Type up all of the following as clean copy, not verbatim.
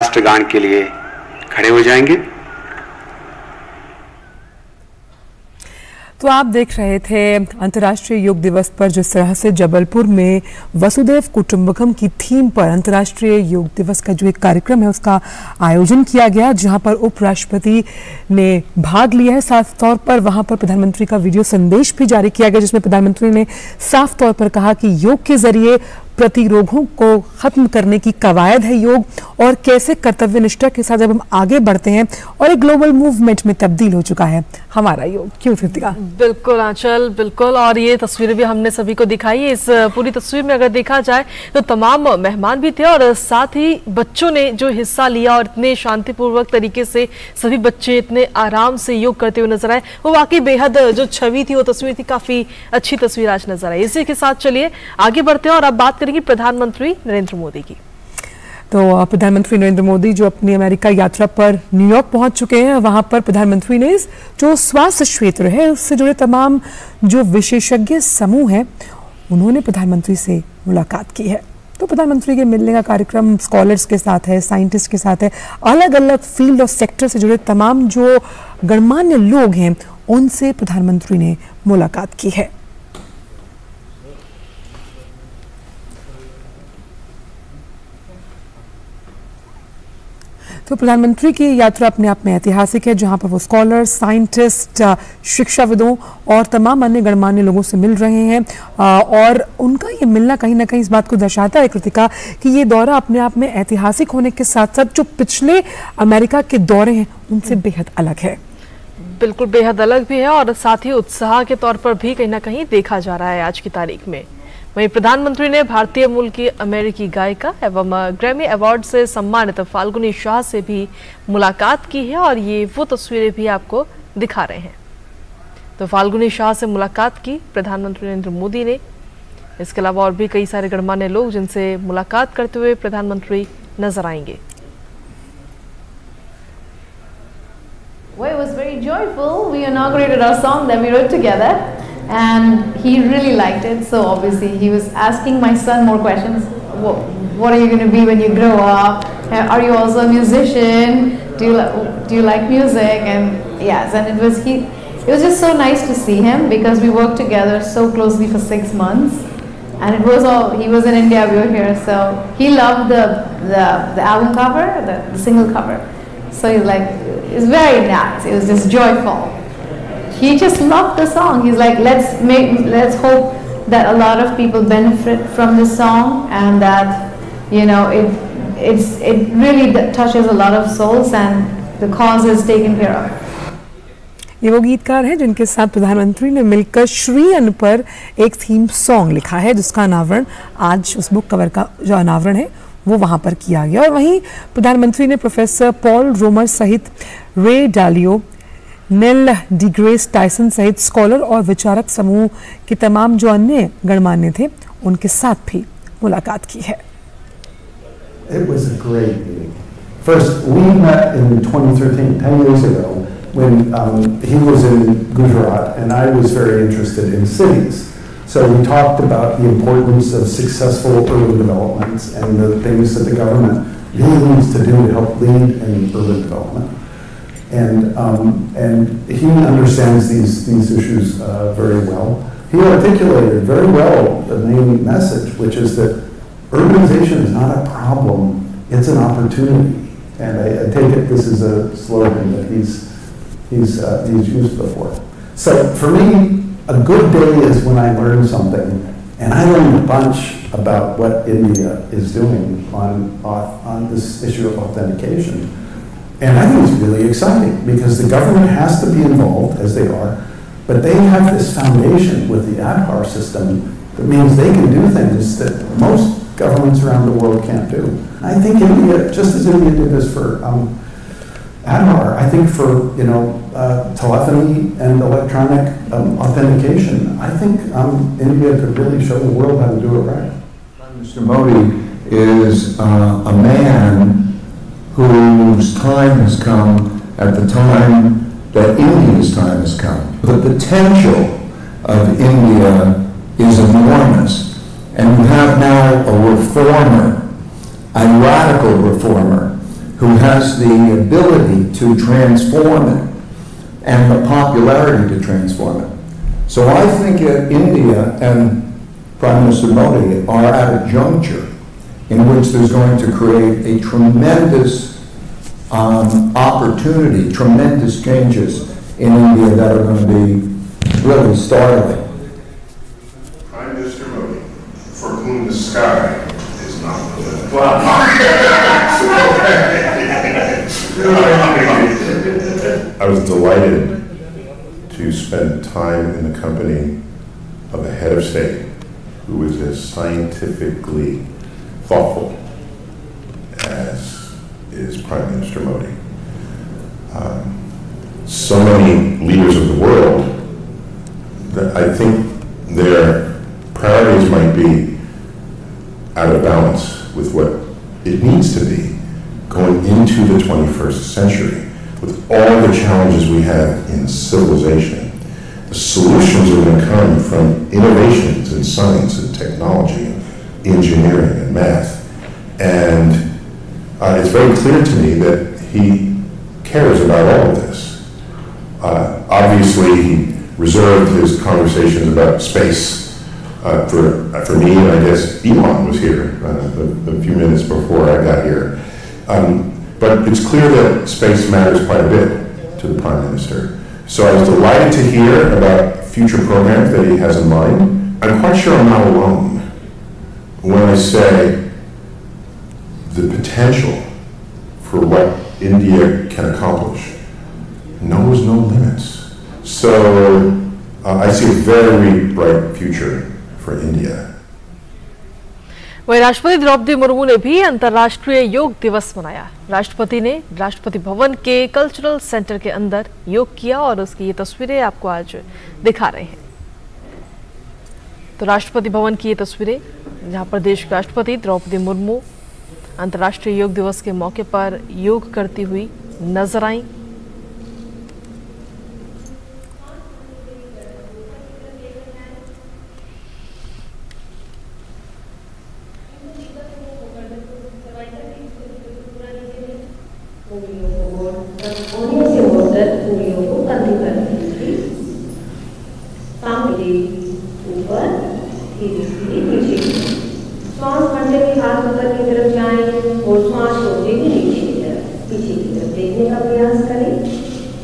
राष्ट्रगान के लिए खड़े हो जाएंगे। तो आप देख रहे थे अंतर्राष्ट्रीय योग दिवस पर जिस तरह से जबलपुर में वसुधैव कुटुंबकम की थीम पर अंतर्राष्ट्रीय योग दिवस का जो एक कार्यक्रम है उसका आयोजन किया गया, जहां पर उपराष्ट्रपति ने भाग लिया है। साफ तौर पर वहां पर प्रधानमंत्री का वीडियो संदेश भी जारी किया गया, जिसमें प्रधानमंत्री ने साफ तौर पर कहा कि योग के जरिए प्रतिरोधों को खत्म करने की कवायद है योग, और कैसे कर्तव्य निष्ठा के साथ जब हम आगे बढ़ते हैं और एक ग्लोबल मूवमेंट में तब्दील हो चुका है हमारा योग। क्यों कृतिका? बिल्कुल आंचल, बिल्कुल। और ये तस्वीरें भी हमने सभी को दिखाई है। इस पूरी तस्वीर में अगर देखा जाए तो तमाम मेहमान भी थे और साथ ही बच्चों ने जो हिस्सा लिया और इतने शांतिपूर्वक तरीके से सभी बच्चे इतने आराम से योग करते हुए नजर आए, वो वाकई बेहद जो छवि थी, वो तस्वीर थी, काफी अच्छी तस्वीर आज नजर आई। इसी के साथ चलिए आगे बढ़ते हैं और अब बात करेंगे प्रधानमंत्री नरेंद्र मोदी की। तो प्रधानमंत्री नरेंद्र मोदी जो अपनी अमेरिका यात्रा पर न्यूयॉर्क पहुंच चुके हैं, वहां पर प्रधानमंत्री ने जो स्वास्थ्य क्षेत्र है उससे जुड़े तमाम जो विशेषज्ञ समूह हैं उन्होंने प्रधानमंत्री से मुलाकात की है। तो प्रधानमंत्री के मिलने का कार्यक्रम स्कॉलर्स के साथ है, साइंटिस्ट के साथ है, अलग अलग फील्ड और सेक्टर से जुड़े तमाम जो गणमान्य लोग हैं उनसे प्रधानमंत्री ने मुलाकात की है। तो प्रधानमंत्री की यात्रा अपने आप में ऐतिहासिक है, जहां पर वो स्कॉलर्स, साइंटिस्ट, शिक्षाविदों और तमाम अन्य गणमान्य लोगों से मिल रहे हैं। और उनका ये मिलना कहीं ना कहीं इस बात को दर्शाता है कृतिका कि ये दौरा अपने आप में ऐतिहासिक होने के साथ साथ जो पिछले अमेरिका के दौरे हैं उनसे बेहद अलग है। बिल्कुल बेहद अलग भी है और साथ ही उत्साह के तौर पर भी कहीं ना कहीं देखा जा रहा है आज की तारीख में। वहीं प्रधानमंत्री ने भारतीय मूल की अमेरिकी गायिका एवं ग्रैमी अवार्ड से सम्मानित फाल्गुनी शाह से भी मुलाकात की है और ये वो तस्वीरें भी आपको दिखा रहे हैं। तो फाल्गुनी शाह से मुलाकात की प्रधानमंत्री नरेंद्र मोदी ने। इसके अलावा और भी कई सारे गणमान्य लोग जिनसे मुलाकात करते हुए प्रधानमंत्री नजर आएंगे। Well, it was very joyful. We inaugurated our song that we wrote together. And he really liked it, so obviously he was asking my son more questions. What are you going to be when you grow up? Are you also a musician? Do you like music? And yes, and it was just so nice to see him because we worked together so closely for 6 months, and it was all he was in India, we were here, so he loved the album cover, the single cover. So he's like, it's very nice. It was just joyful. He just loved the song. He's like, let's hope that a lot of people benefit from this song, and that it really touches a lot of souls, and the cause is taken care of. ये वो गीतकार हैं जिनके साथ प्रधानमंत्री ने मिलकर श्री अन्न पर एक थीम सॉन्ग लिखा है, जिसका अनावरण आज उस बुक कवर का जो अनावरण है वो वहां पर किया गया। और वहीं प्रधानमंत्री ने प्रोफेसर पॉल रोमर सहित रे डालियो, नील डिग्रेस टाइसन सहित स्कॉलर और विचारक समूह के तमाम जो अन्य गणमान्य थे उनके साथ भी मुलाकात की है। It was a great meeting. First, we met in 2013, 10 years ago, when he was in Gujarat and I was very interested in cities. So we talked about the importance of successful urban developments and the things that the government really needs to do to help lead in urban development. And he understands these issues very well. He articulated very well the main message, which is that urbanization is not a problem, it's an opportunity. And I take it this is a slogan that he's used before. So for me, a good day is when I learn something, and I learned a bunch about what India is doing on this issue of authentication. And I think it's really exciting because the government has to be involved, as they are, but they have this foundation with the Aadhaar system that means they can do things that most governments around the world can't do. I think India, just as India did this for Aadhaar, I think for telephony and electronic authentication, I think India could really show the world how to do it right. Mr. Modi is a man whose time has come at the time that India's time has come. The potential of India is enormous, and you have now a reformer, a radical reformer, who has the ability to transform it and the popularity to transform it. So I think India and Prime Minister Modi are at a juncture in which there's going to create a tremendous opportunity, tremendous changes in India that are going to be really startling. Prime Minister Modi, for whom the sky is not the limit. I was delighted to spend time in the company of a head of state who is as scientifically thoughtful as is Prime Minister Modi. So many leaders of the world that I think their priorities might be out of balance with what it needs to be going into the 21st century with all the challenges we have in civilization. The solutions are going to come from innovations in science and technology, engineering and math. And it's very clear to me that he cares about all of this. Obviously, he reserved his conversations about space for me, and I guess Elon was here a few minutes before I got here. But it's clear that space matters quite a bit to the Prime Minister. So I was delighted to hear about future programs that he has in mind. I'm quite sure I'm not alone when I say the potential for what India can accomplish knows no limits. So I see a very bright future for India. वहीं राष्ट्रपति द्रौपदी मुर्मू ने भी अंतर्राष्ट्रीय योग दिवस मनाया। राष्ट्रपति ने राष्ट्रपति भवन के कल्चरल सेंटर के अंदर योग किया और उसकी ये तस्वीरें आपको आज दिखा रहे हैं। तो राष्ट्रपति भवन की ये तस्वीरें जहां पर देश की राष्ट्रपति द्रौपदी मुर्मू अंतर्राष्ट्रीय योग दिवस के मौके पर योग करती हुई नजर आई। श्वास भरते हुए हाथ ऊपर की तरफ जाएं और श्वास छोड़ते हुए नीचे की तरफ पीछे की तरफ देखने का प्रयास करें।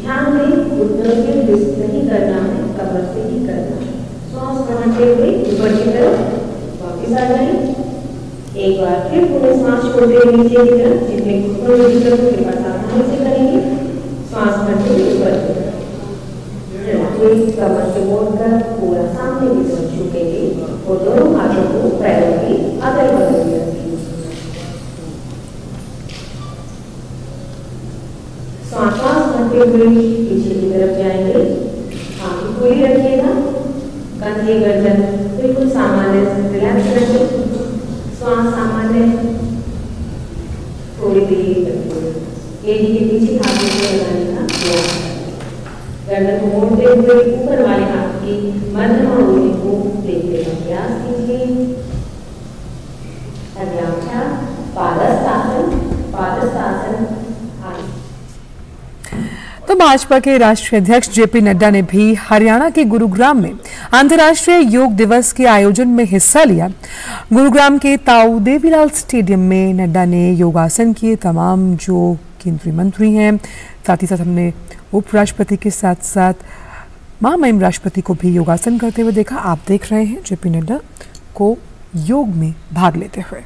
ध्यान दें घुटनों से ट्विस्ट नहीं करना है, कमर से ही करना है। श्वास बढ़ाते हुए ऊपर की तरफ वापस आ जाएं। एक बार फिर पूरे श्वास छोड़ते हुए नीचे की तरफ, जितने घुटनों की तरफ के पास आसानी से करेंगे। श्वास भरते हुए ऊपर की तरफ कमर से मोड़कर पूरा सामने की तरफ झुकेंगे और दोनों हाथों को पैरों की अगल बगल में रखेंगे। श्वास भरते हुए पीछे की तरफ जाएंगे। आंखें खुली रखिएगा, कंधे गर्दन बिल्कुल सामान्य रिलैक्स रखें। श्वास सामान्य थोड़ी देर एड़ी के पीछे हाथों को लगाने का प्रयास करें। गर्दन को मोड़ते हुए ऊपर वाले हाथ की मध्यमा उंगली को देखने का प्रयास कीजिए। पादहस्तासन। तो भाजपा के राष्ट्रीय अध्यक्ष जेपी नड्डा ने भी हरियाणा के गुरुग्राम में अंतर्राष्ट्रीय योग दिवस के आयोजन में हिस्सा लिया। गुरुग्राम के ताऊ देवीलाल स्टेडियम में नड्डा ने योगासन किए। तमाम जो केंद्रीय मंत्री हैं, साथ ही साथ हमने उपराष्ट्रपति के साथ साथ महामहिम राष्ट्रपति को भी योगासन करते हुए देखा। आप देख रहे हैं जेपी नड्डा को योग में भाग लेते हुए।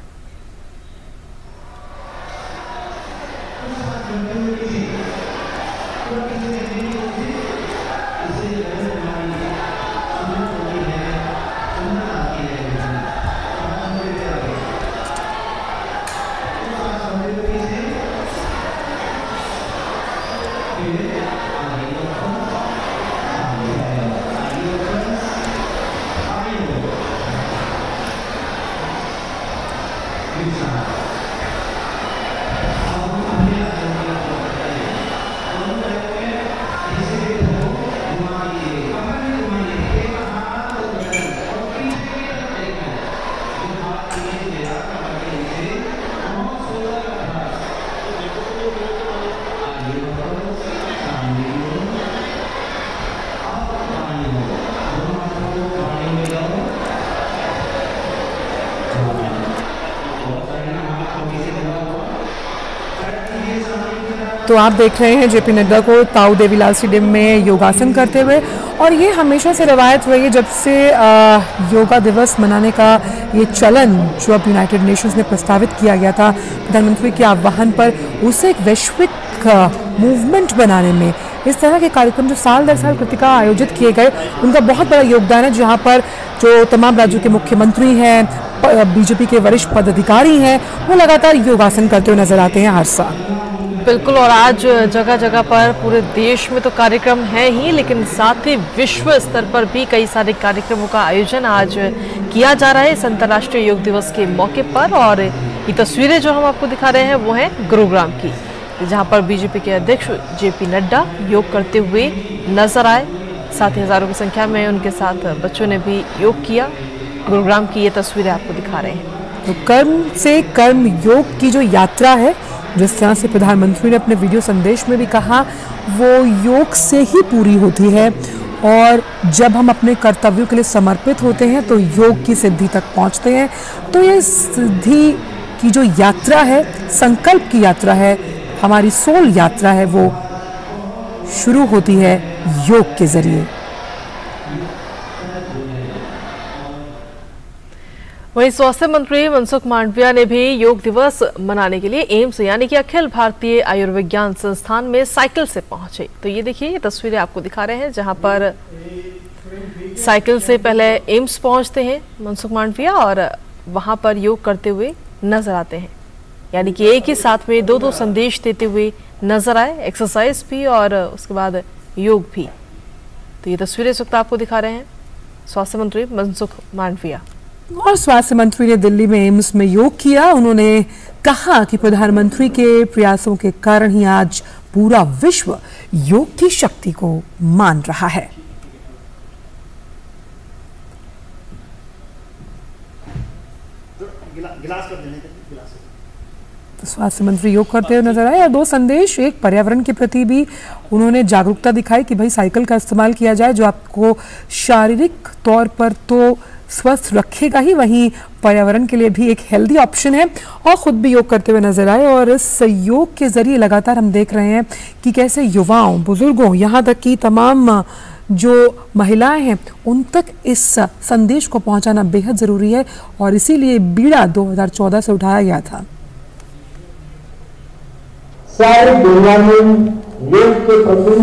तो आप देख रहे हैं जेपी नड्डा को ताऊ देवीलाल स्टेडियम में योगासन करते हुए, और ये हमेशा से रवायत रही है जब से योगा दिवस मनाने का ये चलन जो अब यूनाइटेड नेशंस ने प्रस्तावित किया गया था प्रधानमंत्री के आह्वान पर, उसे एक वैश्विक मूवमेंट बनाने में इस तरह के कार्यक्रम जो साल दर साल कृतिका आयोजित किए गए, उनका बहुत बड़ा योगदान है। जहाँ पर जो तमाम राज्यों के मुख्यमंत्री हैं, बीजेपी के वरिष्ठ पदाधिकारी हैं, वो लगातार योगासन करते हुए नजर आते हैं हर साल। बिल्कुल, और आज जगह जगह पर पूरे देश में तो कार्यक्रम है ही, लेकिन साथ ही विश्व स्तर पर भी कई सारे कार्यक्रमों का आयोजन आज किया जा रहा है इस अंतर्राष्ट्रीय योग दिवस के मौके पर। और ये तस्वीरें जो हम आपको दिखा रहे हैं वो हैं गुरुग्राम की, जहां पर बीजेपी के अध्यक्ष जेपी नड्डा योग करते हुए नजर आए। साथ ही हजारों की संख्या में उनके साथ बच्चों ने भी योग किया। गुरुग्राम की ये तस्वीरें आपको दिखा रहे हैं। तो कर्म से कर्म योग की जो यात्रा है, जिस तरह से प्रधानमंत्री ने अपने वीडियो संदेश में भी कहा, वो योग से ही पूरी होती है। और जब हम अपने कर्तव्यों के लिए समर्पित होते हैं तो योग की सिद्धि तक पहुंचते हैं। तो ये सिद्धि की जो यात्रा है, संकल्प की यात्रा है, हमारी सोल यात्रा है, वो शुरू होती है योग के जरिए। वहीं स्वास्थ्य मंत्री मनसुख मांडविया ने भी योग दिवस मनाने के लिए एम्स यानी कि अखिल भारतीय आयुर्विज्ञान संस्थान में साइकिल से पहुंचे। तो ये देखिए, ये तस्वीरें आपको दिखा रहे हैं जहां पर साइकिल से पहले एम्स पहुंचते हैं मनसुख मांडविया और वहां पर योग करते हुए नजर आते हैं। यानी कि एक ही साथ में दो संदेश देते हुए नजर आए, एक्सरसाइज भी और उसके बाद योग भी। तो ये तस्वीरें इस वक्त आपको दिखा रहे हैं स्वास्थ्य मंत्री मनसुख मांडविया। और स्वास्थ्य मंत्री ने दिल्ली में एम्स में योग किया। उन्होंने कहा कि प्रधानमंत्री के प्रयासों के कारण ही आज पूरा विश्व योग की शक्ति को मान रहा है। तो स्वास्थ्य मंत्री योग करते हुए नजर आए और दो संदेश, एक पर्यावरण के प्रति भी उन्होंने जागरूकता दिखाई कि भाई साइकिल का इस्तेमाल किया जाए, जो आपको शारीरिक तौर पर तो स्वस्थ रखेगा ही, वहीं पर्यावरण के लिए भी एक हेल्दी ऑप्शन है। और खुद भी योग करते हुए नजर आए। और इस योग के जरिए लगातार हम देख रहे हैं कि कैसे युवाओं, बुजुर्गों, यहाँ तक कि तमाम जो महिलाएं हैं, उन तक इस संदेश को पहुंचाना बेहद जरूरी है। और इसीलिए बीड़ा 2014 से उठाया गया था। सारी दुनिया में योग के प्रति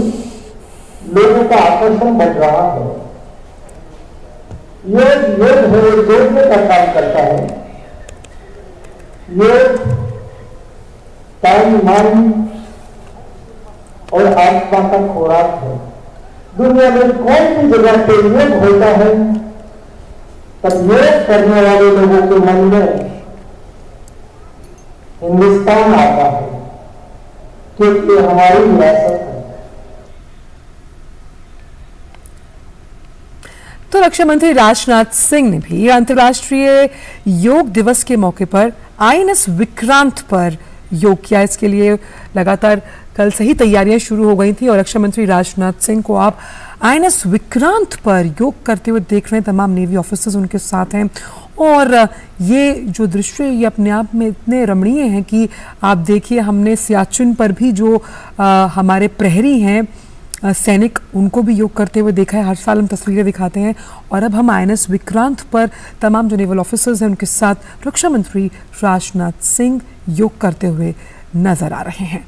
लोगों का आकर्षण बढ़ रहा है। योग है, जोड़ने का काम करता है। योग तन, मन और आत्मा का खुराक है। दुनिया में कौन सी जगह पे योग होता है, तब योग करने वाले लोगों के मन में हिंदुस्तान आता है, क्योंकि हमारी विरासत है। तो रक्षा मंत्री राजनाथ सिंह ने भी अंतर्राष्ट्रीय योग दिवस के मौके पर INS विक्रांत पर योग किया। इसके लिए लगातार कल से ही तैयारियां शुरू हो गई थी और रक्षा मंत्री राजनाथ सिंह को आप INS विक्रांत पर योग करते हुए देख रहे हैं। तमाम नेवी ऑफिसर्स उनके साथ हैं और ये जो दृश्य ये अपने आप में इतने रमणीय हैं कि आप देखिए, हमने सियाचिन पर भी जो हमारे प्रहरी हैं, सैनिक, उनको भी योग करते हुए देखा है। हर साल हम तस्वीरें दिखाते हैं और अब हम INS विक्रांत पर तमाम जो नेवल ऑफिसर्स हैं उनके साथ रक्षा मंत्री राजनाथ सिंह योग करते हुए नजर आ रहे हैं।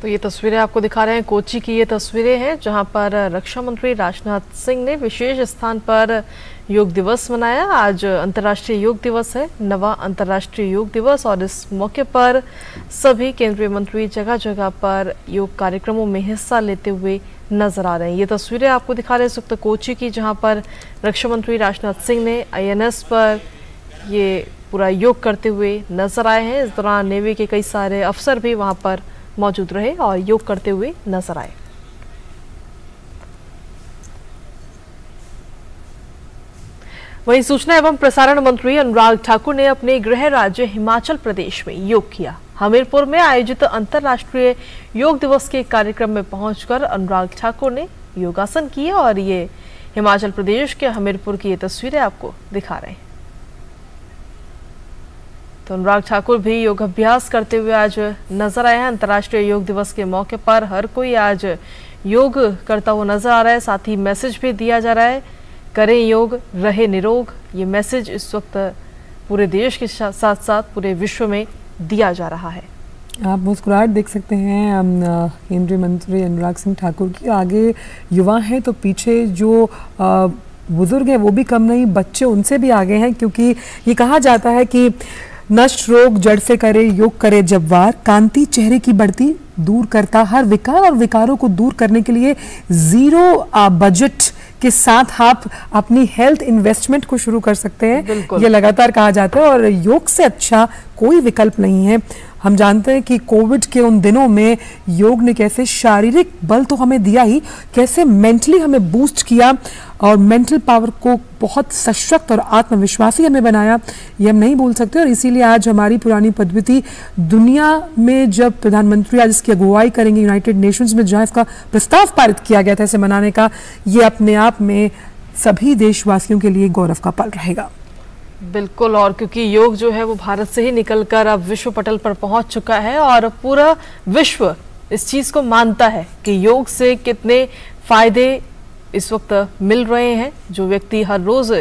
तो ये तस्वीरें आपको दिखा रहे हैं, कोच्चि की ये तस्वीरें हैं जहां पर रक्षा मंत्री राजनाथ सिंह ने विशेष स्थान पर योग दिवस मनाया। आज अंतर्राष्ट्रीय योग दिवस है, 9वां अंतर्राष्ट्रीय योग दिवस, और इस मौके पर सभी केंद्रीय मंत्री जगह जगह पर योग कार्यक्रमों में हिस्सा लेते हुए नजर आ रहे हैं। ये तस्वीरें आपको दिखा रहे हैं इस वक्त कोच्चि की, जहां पर रक्षा मंत्री राजनाथ सिंह ने INS पर ये पूरा योग करते हुए नजर आए हैं। इस दौरान नेवी के कई सारे अफसर भी वहां पर मौजूद रहे और योग करते हुए नजर आए। वहीं सूचना एवं प्रसारण मंत्री अनुराग ठाकुर ने अपने गृह राज्य हिमाचल प्रदेश में योग किया। हमीरपुर में आयोजित अंतर्राष्ट्रीय योग दिवस के कार्यक्रम में पहुंचकर अनुराग ठाकुर ने योगासन किए और ये हिमाचल प्रदेश के हमीरपुर की ये तस्वीरें आपको दिखा रहे हैं। तो अनुराग ठाकुर भी योग अभ्यास करते हुए आज नजर आए हैं। अंतर्राष्ट्रीय योग दिवस के मौके पर हर कोई आज योग करता हुआ नजर आ रहा है। साथ ही मैसेज भी दिया जा रहा है, करें योग, रहे निरोग। ये मैसेज इस वक्त पूरे देश के साथ साथ पूरे विश्व में दिया जा रहा है। आप मुस्कुराहट देख सकते हैं केंद्रीय मंत्री अनुराग सिंह ठाकुर की। आगे युवा हैं तो पीछे जो बुजुर्ग हैं वो भी कम नहीं, बच्चे उनसे भी आगे हैं, क्योंकि ये कहा जाता है कि नष्ट रोग जड़ से करे, योग करे जब वार, कांति चेहरे की बढ़ती, दूर करता हर विकार, और विकारों को दूर करने के लिए जीरो बजट के साथ आप अपनी हेल्थ इन्वेस्टमेंट को शुरू कर सकते हैं। ये लगातार कहा जाता है और योग से अच्छा कोई विकल्प नहीं है। हम जानते हैं कि कोविड के उन दिनों में योग ने कैसे शारीरिक बल तो हमें दिया ही, कैसे मेंटली हमें बूस्ट किया और मेंटल पावर को बहुत सशक्त और आत्मविश्वासी हमें बनाया, ये हम नहीं भूल सकते। और इसीलिए आज हमारी पुरानी पद्धति दुनिया में जब प्रधानमंत्री आज इसकी अगुवाई करेंगे यूनाइटेड नेशंस में, जहां इसका प्रस्ताव पारित किया गया था इसे मनाने का, ये अपने आप में सभी देशवासियों के लिए गौरव का पल रहेगा। बिल्कुल, और क्योंकि योग जो है वो भारत से ही निकलकर अब विश्व पटल पर पहुंच चुका है और पूरा विश्व इस चीज को मानता है कि योग से कितने फायदे इस वक्त मिल रहे हैं। जो व्यक्ति हर रोज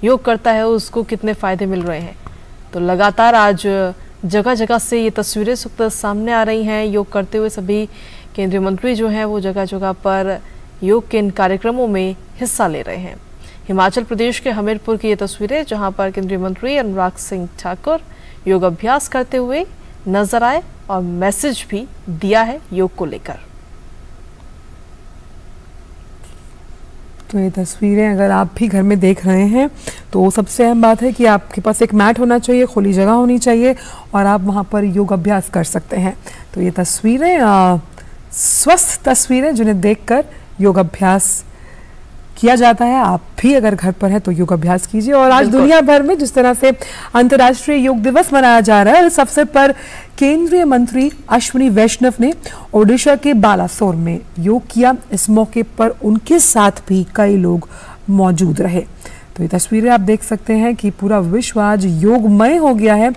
योग करता है उसको कितने फायदे मिल रहे हैं। तो लगातार आज जगह जगह से ये तस्वीरें इस वक्त सामने आ रही हैं। योग करते हुए सभी केंद्रीय मंत्री जो हैं वो जगह जगह पर योग के इन कार्यक्रमों में हिस्सा ले रहे हैं। हिमाचल प्रदेश के हमीरपुर की ये तस्वीरें जहां पर केंद्रीय मंत्री अनुराग सिंह ठाकुर योग अभ्यास करते हुए नजर आए और मैसेज भी दिया है योग को लेकर। तो ये तस्वीरें अगर आप भी घर में देख रहे हैं तो सबसे अहम बात है कि आपके पास एक मैट होना चाहिए, खुली जगह होनी चाहिए और आप वहां पर योग अभ्यास कर सकते हैं। तो ये तस्वीरें स्वस्थ तस्वीरें जिन्हें देखकर योग अभ्यास किया जाता है। आप भी अगर घर पर है तो योग अभ्यास कीजिए। और आज दुनिया भर में जिस तरह से अंतर्राष्ट्रीय योग दिवस मनाया जा रहा है, इस अवसर पर केंद्रीय मंत्री अश्विनी वैष्णव ने ओडिशा के बालासोर में योग किया। इस मौके पर उनके साथ भी कई लोग मौजूद रहे। तो ये तस्वीरें आप देख सकते हैं कि पूरा विश्व आज योगमय हो गया है।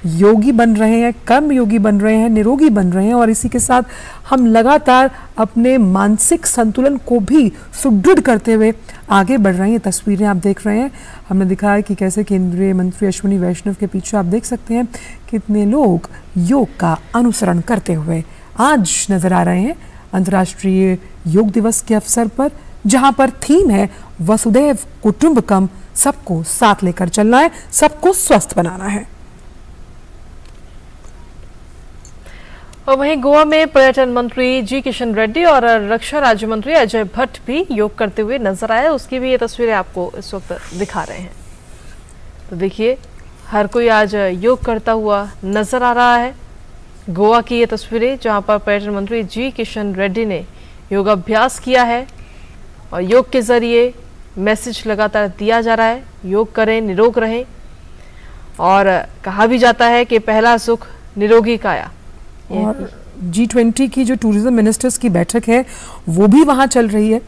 योगी बन रहे हैं, कर्म योगी बन रहे हैं, निरोगी बन रहे हैं और इसी के साथ हम लगातार अपने मानसिक संतुलन को भी सुदृढ़ करते हुए आगे बढ़ रहे हैं। ये तस्वीरें आप देख रहे हैं, हमने दिखाया कि कैसे केंद्रीय मंत्री अश्विनी वैष्णव के पीछे आप देख सकते हैं कितने लोग योग का अनुसरण करते हुए आज नजर आ रहे हैं अंतर्राष्ट्रीय योग दिवस के अवसर पर, जहां पर थीम है वसुधैव कुटुंबकम, सबको साथ लेकर चलना है, सबको स्वस्थ बनाना है। और वहीं गोवा में पर्यटन मंत्री जी किशन रेड्डी और रक्षा राज्य मंत्री अजय भट्ट भी योग करते हुए नजर आए। उसकी भी ये तस्वीरें आपको इस वक्त दिखा रहे हैं। तो देखिए हर कोई आज योग करता हुआ नजर आ रहा है। गोवा की ये तस्वीरें जहां पर पर्यटन मंत्री जी किशन रेड्डी ने योग अभ्यास किया है और योग के जरिए मैसेज लगातार दिया जा रहा है, योग करें, निरोग रहें। और कहा भी जाता है कि पहला सुख निरोगी काया। और G20 की जो टूरिज्म मिनिस्टर्स की बैठक है वो भी वहाँ चल रही है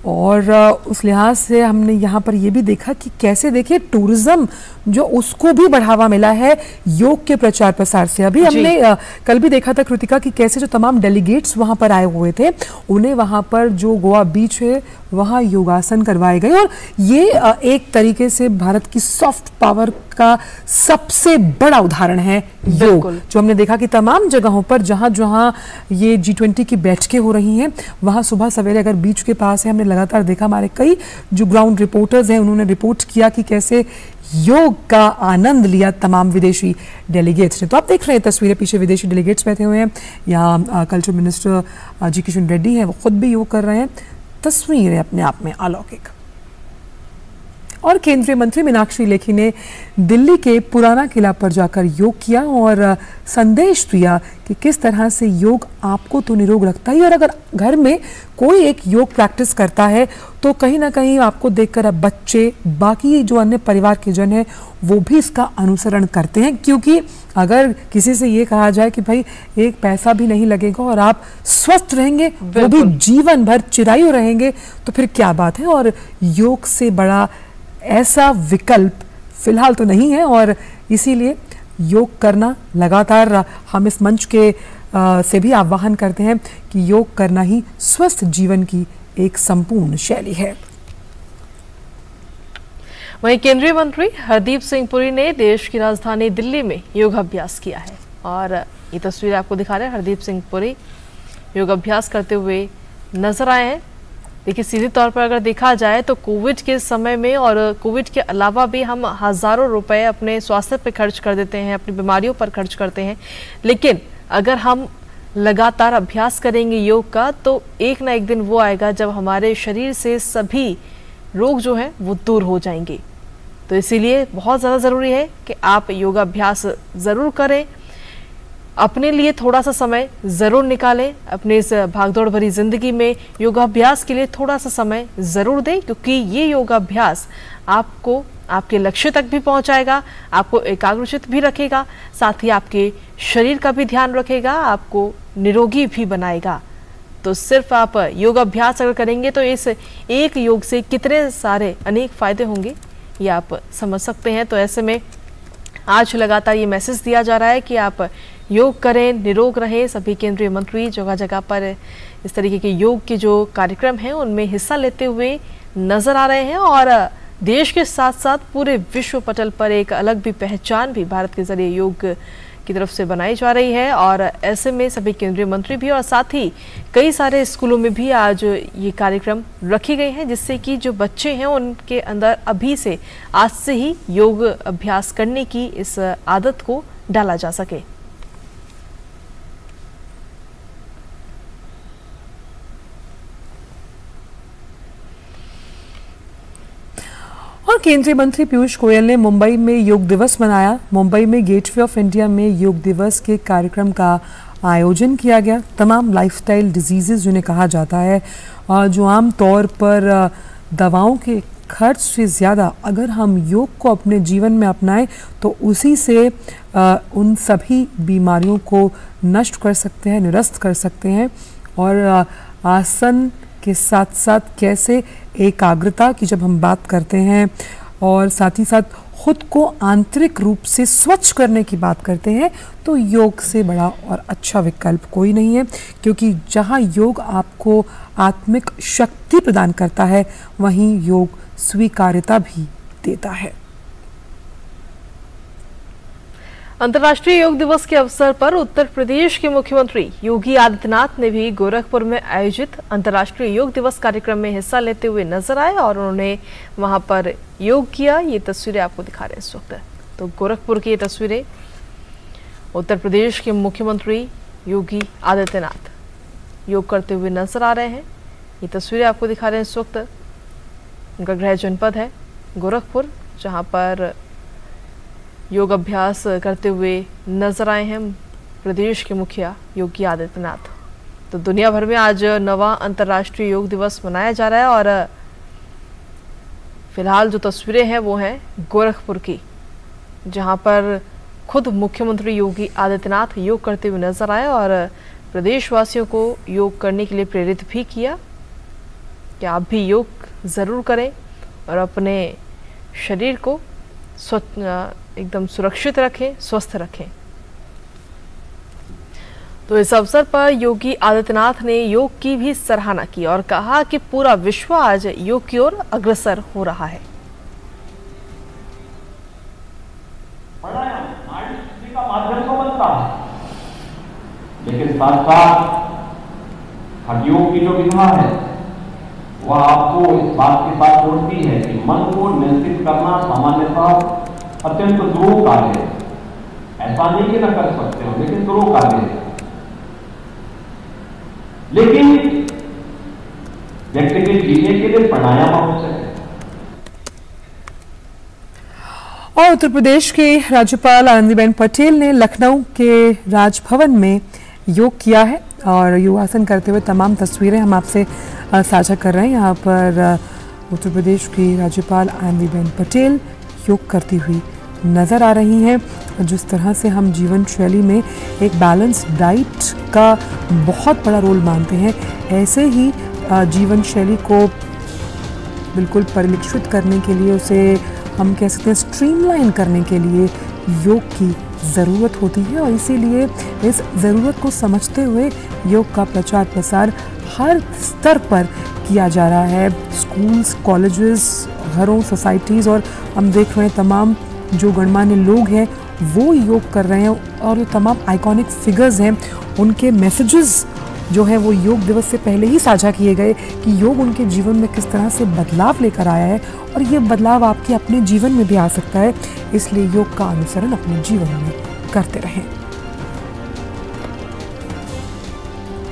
और उस लिहाज से हमने यहाँ पर ये भी देखा कि कैसे देखिए टूरिज्म जो उसको भी बढ़ावा मिला है योग के प्रचार प्रसार से। अभी हमने कल भी देखा था कृतिका कि कैसे जो तमाम डेलीगेट्स वहाँ पर आए हुए थे उन्हें वहाँ पर जो गोवा बीच है वहाँ योगासन करवाए गए। और ये एक तरीके से भारत की सॉफ्ट पावर का सबसे बड़ा उदाहरण है योग, जो हमने देखा कि तमाम जगहों पर जहाँ जहाँ ये G20 की बैठकें हो रही हैं वहाँ सुबह सवेरे अगर बीच के पास है, हमने लगातार देखा हमारे कई जो ग्राउंड रिपोर्टर्स हैं उन्होंने रिपोर्ट किया कि कैसे योग का आनंद लिया तमाम विदेशी डेलीगेट्स ने। तो आप देख रहे हैं तस्वीरें, पीछे विदेशी डेलीगेट्स बैठे हुए हैं। यहाँ कल्चर मिनिस्टर जी किशन रेड्डी हैं, वो खुद भी योग कर रहे हैं। तस्वीरें अपने आप में अलौकिक। और केंद्रीय मंत्री मीनाक्षी लेखी ने दिल्ली के पुराना किला पर जाकर योग किया और संदेश दिया कि किस तरह से योग आपको तो निरोग रखता है, और अगर घर में कोई एक योग प्रैक्टिस करता है तो कहीं ना कहीं आपको देखकर अब बच्चे, बाकी जो अन्य परिवार के जन हैं वो भी इसका अनुसरण करते हैं। क्योंकि अगर किसी से ये कहा जाए कि भाई एक पैसा भी नहीं लगेगा और आप स्वस्थ रहेंगे, वो भी जीवन भर चिरायु रहेंगे, तो फिर क्या बात है। और योग से बड़ा ऐसा विकल्प फिलहाल तो नहीं है, और इसीलिए योग करना लगातार हम इस मंच के से भी आह्वान करते हैं कि योग करना ही स्वस्थ जीवन की एक संपूर्ण शैली है। वहीं केंद्रीय मंत्री हरदीप सिंह पुरी ने देश की राजधानी दिल्ली में योगाभ्यास किया है, और ये तस्वीर आपको दिखा रहे हैं। हरदीप सिंह पुरी योगाभ्यास करते हुए नजर आए हैं। देखिए, सीधे तौर पर अगर देखा जाए तो कोविड के समय में और कोविड के अलावा भी हम हजारों रुपए अपने स्वास्थ्य पर खर्च कर देते हैं, अपनी बीमारियों पर खर्च करते हैं, लेकिन अगर हम लगातार अभ्यास करेंगे योग का तो एक ना एक दिन वो आएगा जब हमारे शरीर से सभी रोग जो हैं वो दूर हो जाएंगे। तो इसीलिए बहुत ज़्यादा ज़रूरी है कि आप योगाभ्यास ज़रूर करें, अपने लिए थोड़ा सा समय ज़रूर निकालें, अपने इस भागदौड़ भरी ज़िंदगी में योगाभ्यास के लिए थोड़ा सा समय ज़रूर दें, क्योंकि ये योगाभ्यास आपको आपके लक्ष्य तक भी पहुंचाएगा, आपको एकाग्रचित भी रखेगा, साथ ही आपके शरीर का भी ध्यान रखेगा, आपको निरोगी भी बनाएगा। तो सिर्फ आप योगाभ्यास अगर करेंगे तो इस एक योग से कितने सारे अनेक फायदे होंगे ये आप समझ सकते हैं। तो ऐसे में आज लगातार ये मैसेज दिया जा रहा है कि आप योग करें, निरोग रहें। सभी केंद्रीय मंत्री जगह जगह पर इस तरीके के योग के जो कार्यक्रम हैं उनमें हिस्सा लेते हुए नजर आ रहे हैं, और देश के साथ साथ पूरे विश्व पटल पर एक अलग भी पहचान भी भारत के जरिए योग की तरफ से बनाई जा रही है। और ऐसे में सभी केंद्रीय मंत्री भी और साथ ही कई सारे स्कूलों में भी आज ये कार्यक्रम रखे गए हैं, जिससे कि जो बच्चे हैं उनके अंदर अभी से आज से ही योग अभ्यास करने की इस आदत को डाला जा सके। और केंद्रीय मंत्री पीयूष गोयल ने मुंबई में योग दिवस मनाया। मुंबई में गेटवे ऑफ इंडिया में योग दिवस के कार्यक्रम का आयोजन किया गया। तमाम लाइफस्टाइल डिजीजेस जिन्हें कहा जाता है, जो आम तौर पर दवाओं के खर्च से ज़्यादा अगर हम योग को अपने जीवन में अपनाएं तो उसी से उन सभी बीमारियों को नष्ट कर सकते हैं, निरस्त कर सकते हैं। और आसन के साथ साथ कैसे एकाग्रता की जब हम बात करते हैं और साथ ही साथ खुद को आंतरिक रूप से स्वच्छ करने की बात करते हैं, तो योग से बड़ा और अच्छा विकल्प कोई नहीं है। क्योंकि जहां योग आपको आत्मिक शक्ति प्रदान करता है, वहीं योग स्वीकार्यता भी देता है। अंतर्राष्ट्रीय योग दिवस के अवसर पर उत्तर प्रदेश के मुख्यमंत्री योगी आदित्यनाथ ने भी गोरखपुर में आयोजित अंतर्राष्ट्रीय योग दिवस कार्यक्रम में हिस्सा लेते हुए नजर आए और उन्होंने वहां पर योग किया। ये तस्वीरें आपको दिखा रहे हैं इस वक्त। तो गोरखपुर की ये तस्वीरें, उत्तर प्रदेश के मुख्यमंत्री योगी आदित्यनाथ योग करते हुए नजर आ रहे हैं। ये तस्वीरें आपको दिखा रहे हैं इस वक्त। उनका गृह जनपद है गोरखपुर, जहाँ पर योग अभ्यास करते हुए नजर आए हैं प्रदेश के मुखिया योगी आदित्यनाथ। तो दुनिया भर में आज 9वां अंतर्राष्ट्रीय योग दिवस मनाया जा रहा है, और फिलहाल जो तस्वीरें हैं वो हैं गोरखपुर की, जहां पर खुद मुख्यमंत्री योगी आदित्यनाथ योग करते हुए नजर आए और प्रदेशवासियों को योग करने के लिए प्रेरित भी किया कि आप भी योग ज़रूर करें और अपने शरीर को एकदम सुरक्षित रखें, स्वस्थ रखें। तो इस अवसर पर योगी आदित्यनाथ ने योग की भी सराहना की और कहा कि पूरा विश्व आज योग की ओर अग्रसर हो रहा है। का माध्यम तो बनता है, लेकिन साथ साथ हठयोग की जो विधा है वह आपको इस बात के साथ जोड़ती है कि मन को नियंत्रित करना सामान्यतः अत्यंत दुरूह कार्य है। ऐसा नहीं कि न कर सकते हो, लेकिन दुरूह कार्य है। लेकिन व्यक्ति के जीने के लिए प्राणायाम आवश्यक है। और उत्तर प्रदेश के राज्यपाल आनंदीबेन पटेल ने लखनऊ के राजभवन में योग किया है और योगासन करते हुए तमाम तस्वीरें हम आपसे साझा कर रहे हैं। यहाँ पर उत्तर प्रदेश की राज्यपाल आनंदीबेन पटेल योग करती हुई नज़र आ रही हैं। जिस तरह से हम जीवन शैली में एक बैलेंस डाइट का बहुत बड़ा रोल मानते हैं, ऐसे ही जीवन शैली को बिल्कुल परिलक्षित करने के लिए, उसे हम कह सकते हैं स्ट्रीमलाइन करने के लिए योग की ज़रूरत होती है। और इसीलिए इस ज़रूरत को समझते हुए योग का प्रचार प्रसार हर स्तर पर किया जा रहा है। स्कूल्स, कॉलेजेस, घरों, सोसाइटीज़, और हम देख रहे हैं तमाम जो गणमान्य लोग हैं वो योग कर रहे हैं। और जो तमाम आइकॉनिक फिगर्स हैं उनके मैसेजेस जो है वो योग दिवस से पहले ही साझा किए गए कि योग उनके जीवन में किस तरह से बदलाव लेकर आया है और ये बदलाव आपके अपने जीवन में भी आ सकता है। इसलिए योग का अनुसरण अपने जीवन में करते रहें।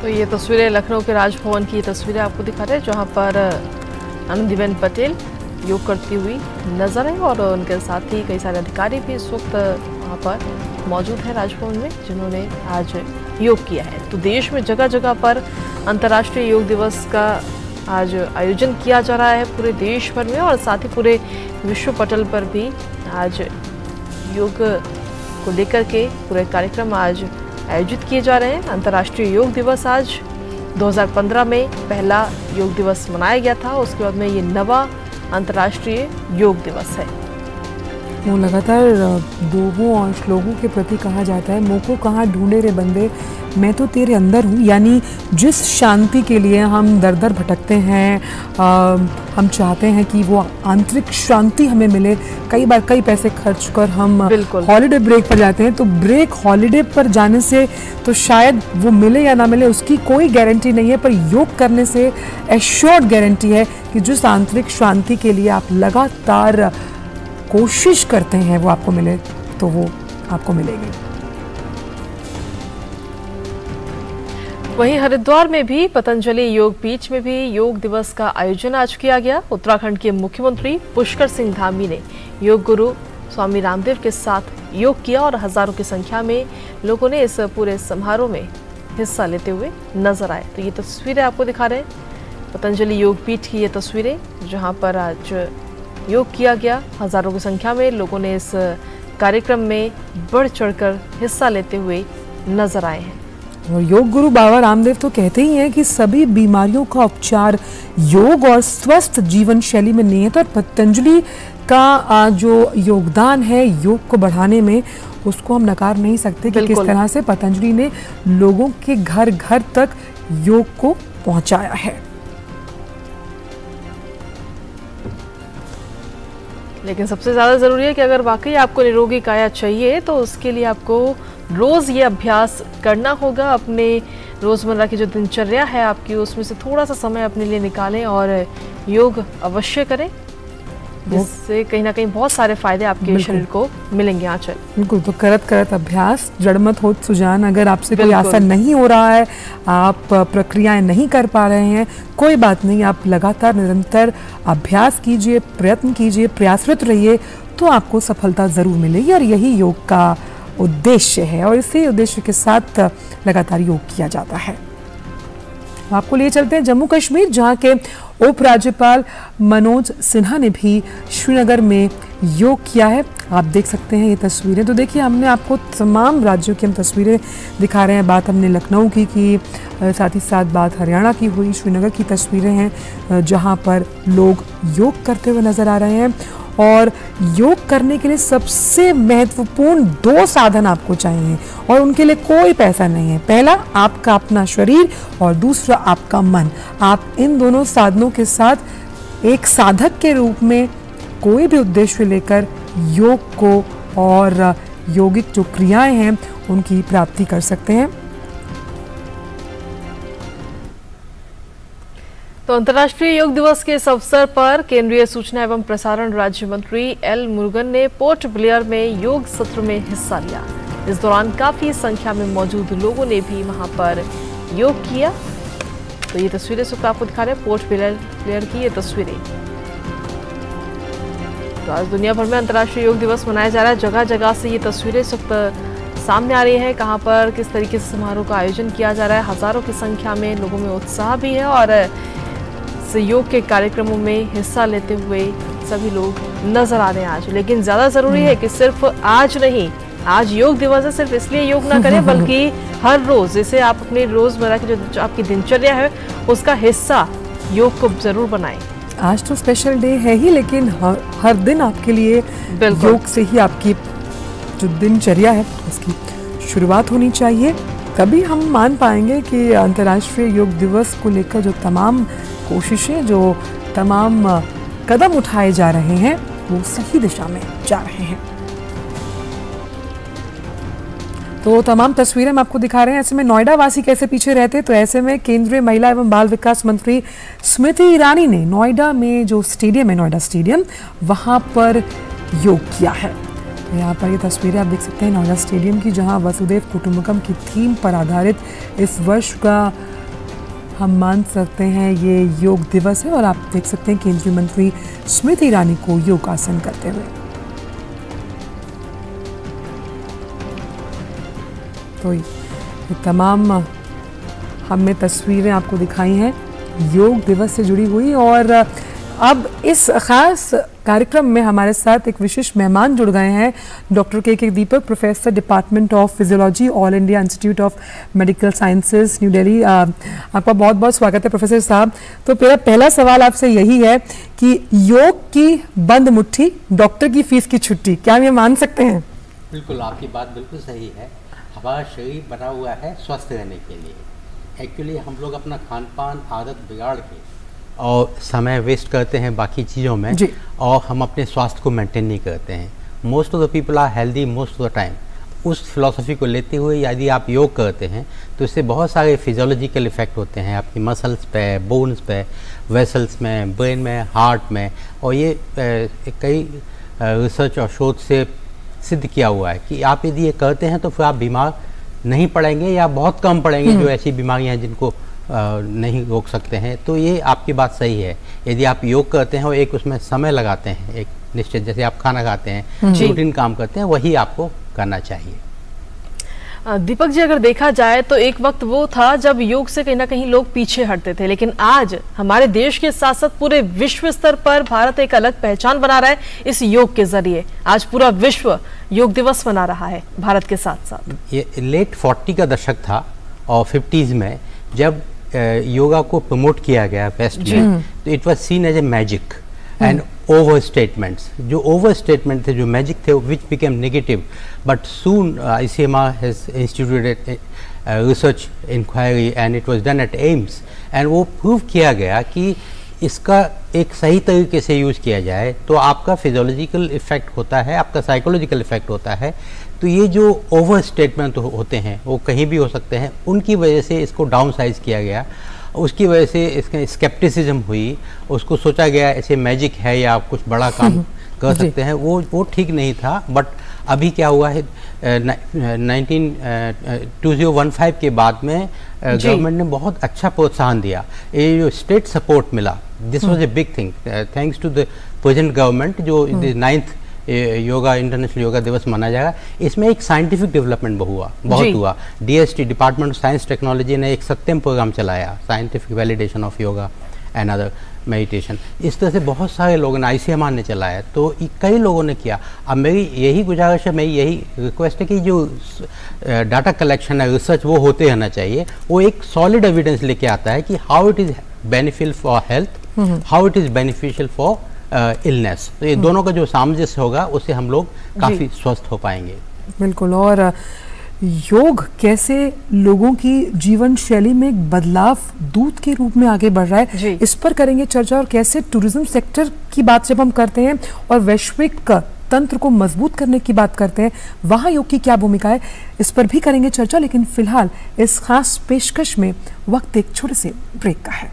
तो ये तस्वीरें लखनऊ के राजभवन की तस्वीरें आपको दिखा रहे हैं, जहां पर आनंदीबेन पटेल योग करती हुई नजर है और उनके साथ ही कई सारे अधिकारी भी इस वक्त वहाँ पर मौजूद हैं राजभवन में, जिन्होंने आज योग किया है। तो देश में जगह जगह पर अंतर्राष्ट्रीय योग दिवस का आज आयोजन किया जा रहा है पूरे देश भर में, और साथ ही पूरे विश्व पटल पर भी आज योग को लेकर के पूरे कार्यक्रम आज आयोजित किए जा रहे हैं। अंतर्राष्ट्रीय योग दिवस आज 2015 में पहला योग दिवस मनाया गया था, उसके बाद में ये 9वां अंतर्राष्ट्रीय योग दिवस है। वो लगातार दोहों और श्लोकों के प्रति कहा जाता है, मुँह को कहाँ ढूंढे रे बंदे, मैं तो तेरे अंदर हूँ। यानी जिस शांति के लिए हम दर दर भटकते हैं, हम चाहते हैं कि वो आंतरिक शांति हमें मिले। कई बार कई पैसे खर्च कर हम हॉलिडे ब्रेक पर जाते हैं, तो ब्रेक हॉलिडे पर जाने से तो शायद वो मिले या ना मिले उसकी कोई गारंटी नहीं है, पर योग करने से एश्योर्ड गारंटी है कि जिस आंतरिक शांति के लिए आप लगातार कोशिश करते हैं वो आपको मिले, तो वो आपको मिलेगी। वहीं हरिद्वार में भी पतंजलि योग पीठ में भी योग दिवस का आयोजन आज किया गया। उत्तराखंड के मुख्यमंत्री पुष्कर सिंह धामी ने योग गुरु स्वामी रामदेव के साथ योग किया और हजारों की संख्या में लोगों ने इस पूरे समारोह में हिस्सा लेते हुए नजर आए। तो ये तस्वीरें आपको दिखा रहे हैं पतंजलि योग पीठ की, ये तस्वीरें जहां पर आज योग किया गया। हजारों की संख्या में लोगों ने इस कार्यक्रम में बढ़ चढ़कर हिस्सा लेते हुए नजर आए हैं। और योग गुरु बाबा रामदेव तो कहते ही हैं कि सभी बीमारियों का उपचार योग और स्वस्थ जीवन शैली में निहित, और पतंजलि का जो योगदान है योग को बढ़ाने में, उसको हम नकार नहीं सकते कि किस तरह से पतंजलि ने लोगों के घर घर तक योग को पहुंचाया है। लेकिन सबसे ज़्यादा ज़रूरी है कि अगर वाकई आपको निरोगी काया चाहिए तो उसके लिए आपको रोज़ ये अभ्यास करना होगा। अपने रोज़मर्रा की जो दिनचर्या है आपकी, उसमें से थोड़ा सा समय अपने लिए निकालें और योग अवश्य करें, जिससे कहीं ना कहीं बहुत सारे फायदे आपके शरीर को मिलेंगे। आंचल बिल्कुल, तो करत करत अभ्यास जड़मत होत सुजान। अगर आपसे कोई आसन नहीं हो रहा है, आप प्रक्रियाएं नहीं कर पा रहे हैं, कोई बात नहीं, आप लगातार निरंतर अभ्यास कीजिए, प्रयत्न कीजिए, प्रयासरत रहिए, तो आपको सफलता ज़रूर मिलेगी। और यही योग का उद्देश्य है और इसी उद्देश्य के साथ लगातार योग किया जाता है। आपको लिए चलते हैं जम्मू कश्मीर, जहां के उपराज्यपाल मनोज सिन्हा ने भी श्रीनगर में योग किया है। आप देख सकते हैं ये तस्वीरें। तो देखिए, हमने आपको तमाम राज्यों की हम तस्वीरें दिखा रहे हैं। बात हमने लखनऊ की साथ ही साथ बात हरियाणा की हुई। श्रीनगर की तस्वीरें हैं जहां पर लोग योग करते हुए नजर आ रहे हैं। और योग करने के लिए सबसे महत्वपूर्ण 2 साधन आपको चाहिए और उनके लिए कोई पैसा नहीं है। पहला आपका अपना शरीर और दूसरा आपका मन। आप इन दोनों साधनों के साथ एक साधक के रूप में कोई भी उद्देश्य लेकर योग को और योगिक जो क्रियाएं हैं उनकी प्राप्ति कर सकते हैं। तो अंतर्राष्ट्रीय योग दिवस के इस अवसर पर केंद्रीय सूचना एवं प्रसारण राज्य मंत्री एल मुरुगन ने पोर्ट ब्लेयर में योग सत्र में हिस्सा लिया। इस दौरान काफी संख्या में मौजूद लोगों ने भी वहां पर योग किया। तो ये तस्वीरें आपको दिखा रहे हैं पोर्ट ब्लेयर की ये तस्वीरें। तो आज दुनिया भर में अंतर्राष्ट्रीय योग दिवस मनाया जा रहा है। जगह जगह से ये तस्वीरें इस वक्त सामने आ रही हैं, कहाँ पर किस तरीके से समारोह का आयोजन किया जा रहा है। हजारों की संख्या में लोगों में उत्साह भी है और योग के कार्यक्रमों में हिस्सा लेते हुए सभी लोग नजर आ रहे हैं आज। लेकिन ज़्यादा ज़रूरी है कि सिर्फ आज नहीं, आज योग दिवस है, सिर्फ इसलिए योग ना करें बल्कि हर रोज़ इसे आप अपनी रोज़मर्रा की जो आपकी दिनचर्या है उसका हिस्सा योग को ज़रूर बनाएं। आज तो स्पेशल डे है ही, लेकिन हर दिन आपके लिए योग से ही आपकी जो दिनचर्या है उसकी शुरुआत होनी चाहिए। तभी हम मान पाएंगे कि अंतर्राष्ट्रीय योग दिवस को लेकर जो तमाम कोशिशें, जो तमाम कदम उठाए जा रहे हैं वो सही दिशा में जा रहे हैं। तो तमाम तस्वीरें हम आपको दिखा रहे हैं। ऐसे में नोएडा वासी कैसे पीछे रहते, तो ऐसे में केंद्रीय महिला एवं बाल विकास मंत्री स्मृति ईरानी ने नोएडा में जो स्टेडियम है, नोएडा स्टेडियम, वहां पर योग किया है। तो यहाँ पर ये तस्वीरें आप देख सकते हैं नोएडा स्टेडियम की, जहां वसुधैव कुटुंबकम की थीम पर आधारित इस वर्ष का हम मान सकते हैं ये योग दिवस है। और आप देख सकते हैं केंद्रीय मंत्री स्मृति ईरानी को योगासन करते हुए। तो ये तमाम हमने तस्वीरें आपको दिखाई हैं योग दिवस से जुड़ी हुई। और अब इस खास कार्यक्रम में हमारे साथ एक विशेष मेहमान जुड़ गए हैं, doctor K Deepak, professor department of physiology, All India Institute of Medical Sciences, New Delhi. आपका बहुत बहुत स्वागत है प्रोफेसर साहब। तो मेरा पहला सवाल आपसे यही है कि योग की बंद मुट्ठी, डॉक्टर की फीस की छुट्टी, क्या हम ये मान सकते हैं? बिल्कुल, आपकी बात बिल्कुल सही है। हमारा शरीर बना हुआ है स्वस्थ रहने के लिए। एक्चुअली हम लोग अपना खान पान आदत बिगाड़ के और समय वेस्ट करते हैं बाकी चीज़ों में, और हम अपने स्वास्थ्य को मेंटेन नहीं करते हैं। Most of the people are healthy most of the time. उस फिलॉसफी को लेते हुए यदि आप योग करते हैं तो इससे बहुत सारे फिजियोलॉजिकल इफेक्ट होते हैं आपकी मसल्स पे, बोन्स पे, वेसल्स में, ब्रेन में, हार्ट में। और ये कई रिसर्च और शोध से सिद्ध किया हुआ है कि आप यदि ये करते हैं तो फिर आप बीमार नहीं पड़ेंगे या बहुत कम पड़ेंगे। जो ऐसी बीमारियां हैं जिनको नहीं रोक सकते हैं। तो ये आपकी बात सही है। यदि आप योग करते हैं और एक उसमें समय लगाते हैं, एक निश्चित, जैसे आप खाना खाते हैं, रूटीन काम करते हैं, वही आपको करना चाहिए। दीपक जी, अगर देखा जाए तो एक वक्त वो था जब योग से कहीं ना कहीं लोग पीछे हटते थे, लेकिन आज हमारे देश के साथ साथ पूरे विश्व स्तर पर भारत एक अलग पहचान बना रहा है इस योग के जरिए। आज पूरा विश्व योग दिवस मना रहा है भारत के साथ साथ। ये लेट 40 का दशक था और 50s में जब योगा को प्रमोट किया गया वेस्ट में, तो it was seen as a magic and overstatements. जो ओवर स्टेटमेंट थे, जो मैजिक थे, which became negative, but soon ICMR has instituted research inquiry and it was done at AIIMS, एंड वो प्रूव किया गया कि इसका एक सही तरीके से यूज़ किया जाए तो आपका फिजियोलॉजिकल इफेक्ट होता है, आपका साइकोलॉजिकल इफेक्ट होता है। तो ये जो ओवर स्टेटमेंट होते हैं वो कहीं भी हो सकते हैं, उनकी वजह से इसको डाउन साइज किया गया। उसकी वजह से इसका स्केप्टिसिज्म हुई, उसको सोचा गया ऐसे मैजिक है या कुछ बड़ा काम कर सकते हैं, वो ठीक नहीं था। बट अभी क्या हुआ है, 2015 के बाद में गवर्नमेंट ने बहुत अच्छा प्रोत्साहन दिया, ये जो स्टेट सपोर्ट मिला, this was a big thing thanks to the present government. जो 9th योगा इंटरनेशनल योगा दिवस मनाया जाएगा, इसमें एक साइंटिफिक डेवलपमेंट बहुत हुआ। DST department of science technology ने एक सत्यम प्रोग्राम चलाया, scientific validation of yoga and other meditation. इस तरह से बहुत सारे लोगों ने, ICMR ने चलाया, तो कई लोगों ने किया। अब मेरी यही गुजारिश है, मेरी यही रिक्वेस्ट है कि जो डाटा कलेक्शन है, रिसर्च, वो होते रहना चाहिए। वो एक सॉलिड एविडेंस लेके आता है कि how it is beneficial for health, how it is beneficial for illness. तो ये दोनों का जो सामंजस्य होगा उससे हम लोग काफ़ी स्वस्थ हो पाएंगे। बिल्कुल। और योग कैसे लोगों की जीवन शैली में एक बदलाव दूत के रूप में आगे बढ़ रहा है, इस पर करेंगे चर्चा। और कैसे टूरिज्म सेक्टर की बात जब हम करते हैं और वैश्विक तंत्र को मजबूत करने की बात करते हैं, वहाँ योग की क्या भूमिका है, इस पर भी करेंगे चर्चा। लेकिन फिलहाल इस खास पेशकश में वक्त एक छोटे से ब्रेक का है।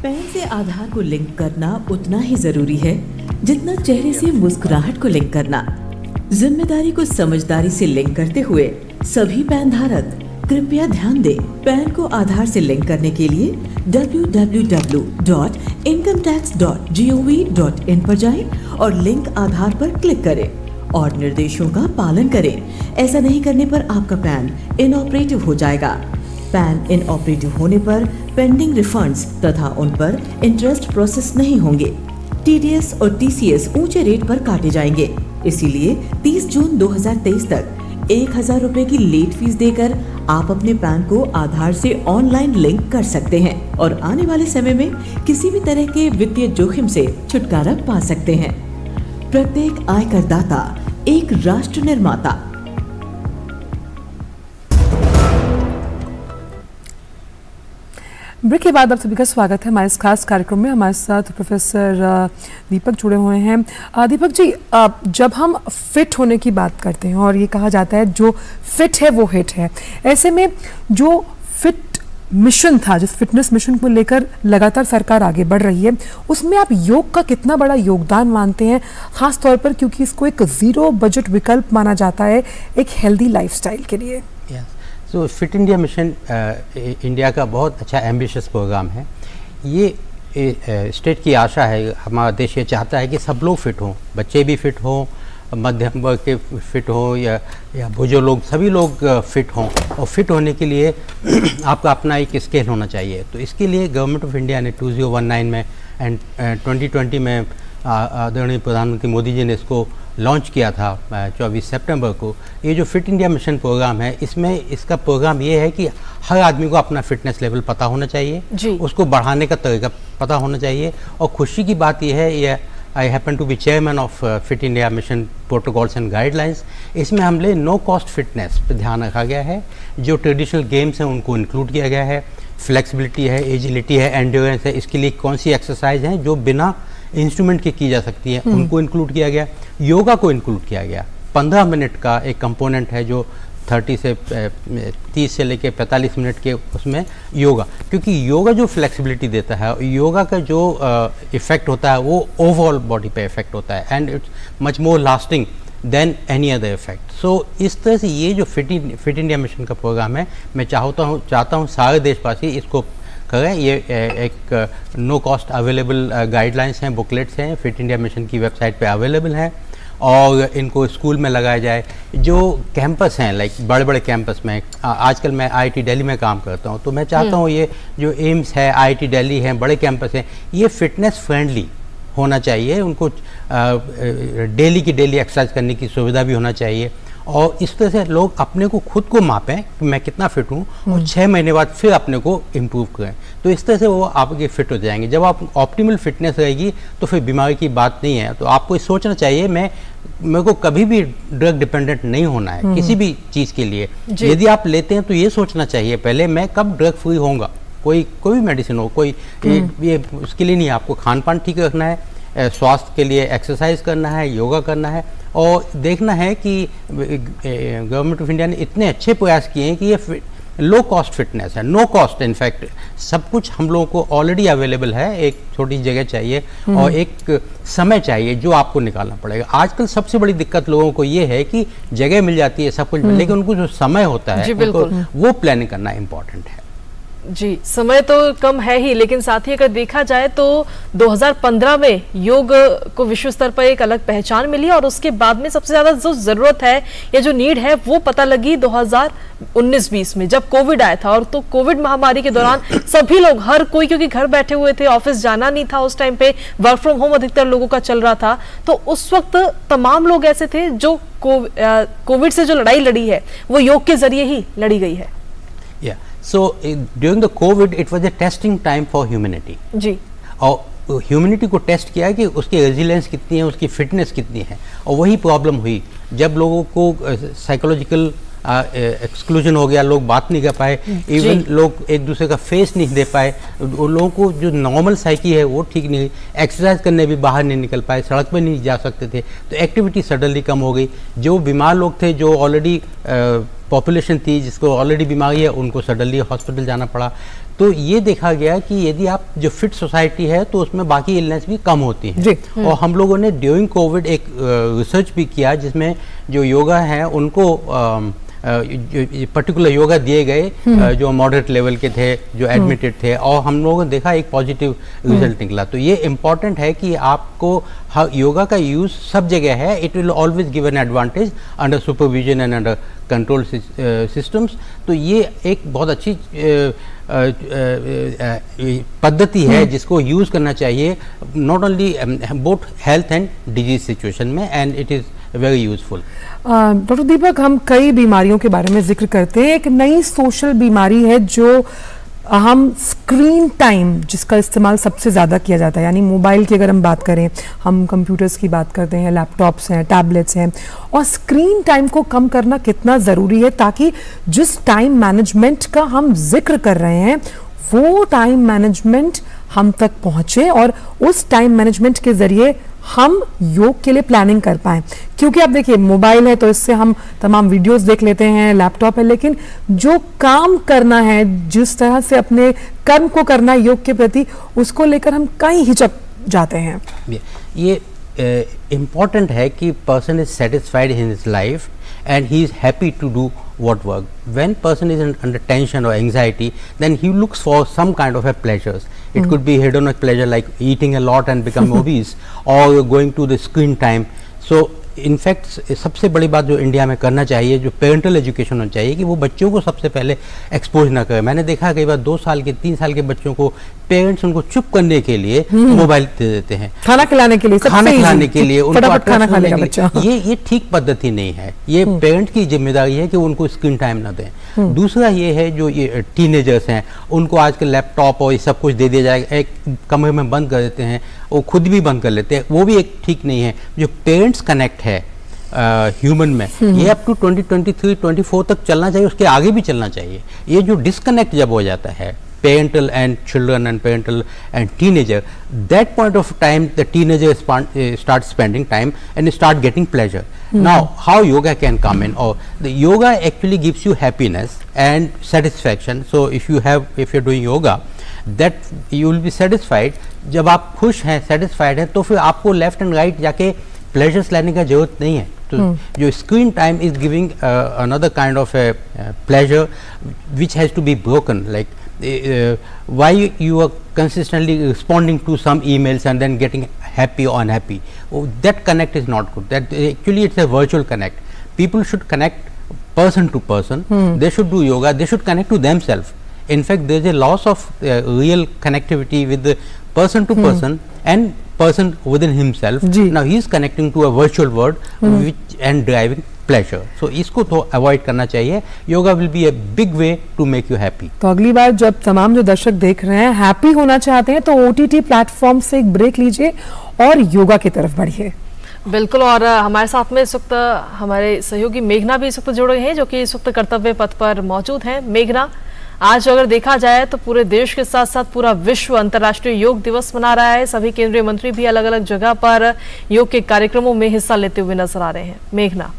पैन से आधार को लिंक करना उतना ही जरूरी है जितना चेहरे से मुस्कुराहट को लिंक करना। जिम्मेदारी को समझदारी से लिंक करते हुए सभी पैन धारक कृपया ध्यान दें, पैन को आधार से लिंक करने के लिए www.incometax.gov.in पर जाएं और लिंक आधार पर क्लिक करें और निर्देशों का पालन करें। ऐसा नहीं करने पर आपका पैन इनऑपरेटिव हो जाएगा। पैन इनऑपरेटिव होने पर पेंडिंग रिफंड्स तथा उन पर इंटरेस्ट प्रोसेस नहीं होंगे। TDS और TCS ऊंचे रेट पर काटे जाएंगे। इसीलिए 30 जून 2023 तक 1000 रुपए की लेट फीस देकर आप अपने पैन को आधार से ऑनलाइन लिंक कर सकते हैं और आने वाले समय में किसी भी तरह के वित्तीय जोखिम से छुटकारा पा सकते हैं। प्रत्येक आयकरदाता एक राष्ट्र निर्माता। ब्रेक के बाद आप सभी का स्वागत है हमारे इस खास कार्यक्रम में। हमारे साथ प्रोफेसर दीपक जुड़े हुए हैं। दीपक जी, जब हम फिट होने की बात करते हैं और ये कहा जाता है जो फिट है वो हिट है, ऐसे में जो फिट मिशन था, जिस फिटनेस मिशन को लेकर लगातार सरकार आगे बढ़ रही है, उसमें आप योग का कितना बड़ा योगदान मानते हैं, खास तौर पर क्योंकि इसको एक जीरो बजट विकल्प माना जाता है एक हेल्दी लाइफस्टाइल के लिए? So fit India mission India का बहुत अच्छा एम्बिशियस प्रोग्राम है। ये स्टेट की आशा है, हमारा देश ये चाहता है कि सब लोग फिट हों, बच्चे भी फिट हों, मध्यम वर्ग के फिट हों या बुजुर्ग लोग, सभी लोग फिट हों। और फिट होने के लिए आपका अपना एक स्केल होना चाहिए। तो इसके लिए गवर्नमेंट ऑफ इंडिया ने 2019 में एंड 2020 में आदरणीय प्रधानमंत्री मोदी जी ने इसको लॉन्च किया था 24 सितंबर को। ये जो फिट इंडिया मिशन प्रोग्राम है, इसमें इसका प्रोग्राम ये है कि हर आदमी को अपना फिटनेस लेवल पता होना चाहिए, उसको बढ़ाने का तरीका पता होना चाहिए। और खुशी की बात यह है, ये I happen to be chairman of Fit India mission protocols and guidelines. इसमें हमने नो कॉस्ट फिटनेस पर ध्यान रखा गया है। जो ट्रेडिशनल गेम्स हैं उनको इंक्लूड किया गया है, फ्लेक्सिबिलिटी है, एजिलिटी है, एंड्योरेंस है, इसके लिए कौन सी एक्सरसाइज हैं जो बिना इंस्ट्रूमेंट के की जा सकती है उनको इंक्लूड किया गया। योगा को इंक्लूड किया गया। 15 मिनट का एक कंपोनेंट है जो 30 से लेकर 45 मिनट के उसमें योगा, क्योंकि योगा जो फ्लेक्सिबिलिटी देता है, योगा का जो इफ़ेक्ट होता है वो ओवरऑल बॉडी पे इफेक्ट होता है and it's much more lasting than any other effect. So इस तरह से ये जो फिट इंडिया मिशन का प्रोग्राम है, मैं चाहता हूँ सारे देशवासी इसको करें। ये एक नो कॉस्ट अवेलेबल गाइडलाइंस हैं, बुकलेट्स हैं, फिट इंडिया मिशन की वेबसाइट पे अवेलेबल हैं और इनको स्कूल में लगाया जाए। जो कैंपस हैं, लाइक बड़े बड़े कैंपस में, आजकल मैं IIT दिल्ली में काम करता हूँ, तो मैं चाहता हूँ ये जो एम्स है, IIT दिल्ली है, बड़े कैंपस हैं, ये फिटनेस फ्रेंडली होना चाहिए। उनको डेली की डेली एक्सरसाइज करने की सुविधा भी होना चाहिए और इस तरह से लोग अपने को खुद को मापें कि मैं कितना फिट हूँ और 6 महीने बाद फिर अपने को इम्प्रूव करें। तो इस तरह से वो आपके फिट हो जाएंगे। जब आप ऑप्टिमल फिटनेस रहेगी तो फिर बीमारी की बात नहीं है। तो आपको ये सोचना चाहिए मेरे को कभी भी ड्रग डिपेंडेंट नहीं होना है किसी भी चीज़ के लिए। यदि आप लेते हैं तो ये सोचना चाहिए पहले मैं कब ड्रग फ्री होऊंगा। कोई भी मेडिसिन हो, कोई ये उसके लिए नहीं, आपको खान पान ठीक रखना है, स्वास्थ्य के लिए एक्सरसाइज करना है, योगा करना है और देखना है कि गवर्नमेंट ऑफ इंडिया ने इतने अच्छे प्रयास किए हैं कि ये लो कॉस्ट फिटनेस है, नो कॉस्ट। इनफैक्ट सब कुछ हम लोगों को ऑलरेडी अवेलेबल है। एक छोटी जगह चाहिए और एक समय चाहिए जो आपको निकालना पड़ेगा। आजकल सबसे बड़ी दिक्कत लोगों को ये है कि जगह मिल जाती है सब कुछ, लेकिन उनको जो समय होता है वो प्लानिंग करना इम्पोर्टेंट है। जी, समय तो कम है ही, लेकिन साथ ही अगर देखा जाए तो 2015 में योग को विश्व स्तर पर एक अलग पहचान मिली और उसके बाद में सबसे ज्यादा जो जरूरत है या जो नीड है वो पता लगी 2019-20 में जब कोविड आया था। और तो कोविड महामारी के दौरान सभी लोग, हर कोई, क्योंकि घर बैठे हुए थे, ऑफिस जाना नहीं था, उस टाइम पे वर्क फ्रॉम होम अधिकतर लोगों का चल रहा था, तो उस वक्त तमाम लोग ऐसे थे जो कोविड से जो लड़ाई लड़ी है वो योग के जरिए ही लड़ी गई है। So during the COVID, it was a testing time for humanity. जी। और ह्यूमैनिटी को टेस्ट किया कि उसकी रेजिलियंस कितनी है, उसकी फिटनेस कितनी है। और वही प्रॉब्लम हुई जब लोगों को साइकोलॉजिकल एक्सक्लूजन हो गया, लोग बात नहीं कर पाए, इवन लोग एक दूसरे का फेस नहीं दे पाए, उन लोगों को जो नॉर्मल साइकी है वो ठीक नहीं, एक्सरसाइज करने भी बाहर नहीं निकल पाए, सड़क पे नहीं जा सकते थे, तो एक्टिविटी सडनली कम हो गई। जो बीमार लोग थे, जो ऑलरेडी पॉपुलेशन थी जिसको ऑलरेडी बीमारी है, उनको सडनली हॉस्पिटल जाना पड़ा। तो ये देखा गया कि यदि आप जो फिट सोसाइटी है तो उसमें बाकी इलनेस भी कम होती है। और हम लोगों ने ड्यूरिंग कोविड एक रिसर्च भी किया जिसमें जो योगा है उनको पर्टिकुलर योगा दिए गए जो मॉडरेट लेवल के थे, जो एडमिटेड थे, और हम लोगों ने देखा एक पॉजिटिव रिजल्ट निकला। तो ये इम्पॉर्टेंट है कि आपको योगा का यूज़ सब जगह है। It will always give an advantage under supervision and under control systems. तो ये एक बहुत अच्छी पद्धति है जिसको यूज़ करना चाहिए, not only both health and disease situation में, and it is very useful. Doctor Deepak, हम कई बीमारियों के बारे में जिक्र करते हैं। एक नई सोशल बीमारी है जो हम स्क्रीन टाइम, जिसका इस्तेमाल सबसे ज़्यादा किया जाता है, यानी मोबाइल की अगर हम बात करें, हम कंप्यूटर्स की बात करते हैं, लैपटॉप्स हैं, टैबलेट्स हैं, और स्क्रीन टाइम को कम करना कितना ज़रूरी है ताकि जिस टाइम मैनेजमेंट का हम जिक्र कर रहे हैं वो टाइम मैनेजमेंट हम तक पहुँचे और उस टाइम मैनेजमेंट के ज़रिए हम योग के लिए प्लानिंग कर पाएं। क्योंकि आप देखिए, मोबाइल है तो इससे हम तमाम वीडियोस देख लेते हैं, लैपटॉप है, लेकिन जो काम करना है, जिस तरह से अपने कर्म को करना है योग के प्रति, उसको लेकर हम कहीं हिचक जाते हैं। ये इम्पॉर्टेंट है कि person is satisfied in his life and he is happy to do what work. When person is under tension or anxiety, then he looks for some kind of a pleasures. It could be hedonic pleasure like eating a lot and become obese, or going to the screen time. So in fact सबसे बड़ी बात जो India में करना चाहिए, जो parental education होना चाहिए, कि वो बच्चों को सबसे पहले एक्सपोज ना करें। मैंने देखा कई बार 2 साल के 3 साल के बच्चों को पेरेंट्स उनको चुप करने के लिए मोबाइल दे देते हैं, खाना खिलाने के लिए, खाना खिलाने के लिए, उनको खाना खाने का बच्चा। ये ठीक पद्धति नहीं है। ये पेरेंट्स की जिम्मेदारी है कि उनको स्क्रीन टाइम ना दें। दूसरा ये है, जो ये टीनेजर्स हैं उनको आजकल लैपटॉप और ये सब कुछ दे दिया जाएगा, एक कमरे में बंद कर देते हैं, वो खुद भी बंद कर लेते हैं, वो भी एक ठीक नहीं है। जो पेरेंट्स कनेक्ट है ह्यूमन में, ये अप टू 2023-24 तक चलना चाहिए, उसके आगे भी चलना चाहिए। ये जो डिस्कनेक्ट जब हो जाता है parental and children and parental and teenager, that point of time the teenager start spending time and start getting pleasure. Now how yoga can come in, or the yoga actually gives you happiness and satisfaction. So if you're doing yoga, that you will be satisfied. जब आप खुश हैं, satisfied हैं, तो फिर आपको left and right जाके pleasures लेने का जरूरत नहीं है। तो जो screen time is giving another kind of a pleasure which has to be broken, like why you are consistently responding to some emails and then getting happy or unhappy. That connect is not good. That actually it's a virtual connect. People should connect person to person. They should do yoga. They should connect to themselves. In fact, there is a loss of real connectivity with the person to person and person within himself. Now he is connecting to a virtual world which and driving pleasure. So इसको तो avoid करना चाहिए. Yoga will be a big way to make you happy. तो अगली बार जब तमाम जो दर्शक देख रहे हैं हैप्पी होना चाहते हैं तो OTT प्लेटफॉर्म से एक ब्रेक लीजिए और योगा की तरफ बढ़िए. बिल्कुल. और हमारे साथ में इस वक्त हमारे सहयोगी मेघना भी इस वक्त जुड़े हैं, जो कि इस वक्त कर्तव्य पथ पर मौजूद हैं. मेघना, आज अगर देखा जाए तो पूरे देश के साथ साथ पूरा विश्व अंतर्राष्ट्रीय योग दिवस मना रहा है. सभी केंद्रीय मंत्री भी अलग अलग जगह पर योग के कार्यक्रमों में हिस्सा लेते हुए नजर आ रहे हैं. मेघना.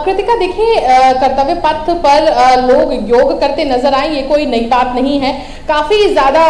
कृतिका, देखिए कर्तव्य पथ पर लोग योग करते नजर आए, ये कोई नई बात नहीं है. काफी ज्यादा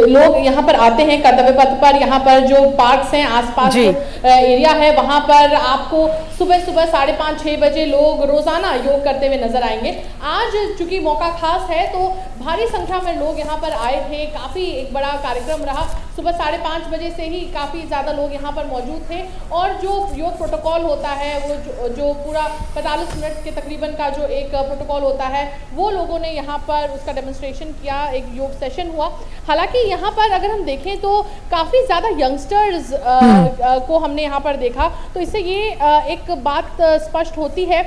लोग यहाँ पर आते हैं कर्तव्य पथ पर. यहाँ पर जो पार्क्स हैं, आसपास एरिया है, वहाँ पर आपको सुबह 5:30-6 बजे लोग रोजाना योग करते हुए नजर आएंगे. आज चूंकि मौका खास है तो भारी संख्या में लोग यहाँ पर आए थे. काफी एक बड़ा कार्यक्रम रहा. सुबह 5:30 बजे से ही काफी ज्यादा लोग यहाँ पर मौजूद थे. और जो योग प्रोटोकॉल होता है, वो जो पूरा 45 मिनट के तकरीबन का जो एक प्रोटोकॉल होता है, वो लोगों ने यहाँ पर उसका डेमोन्स्ट्रेशन किया. एक योग सेशन हुआ. हालांकि यहाँ पर अगर हम देखें तो काफ़ी ज़्यादा यंगस्टर्स को हमने यहाँ पर देखा. तो इससे ये एक बात स्पष्ट होती है,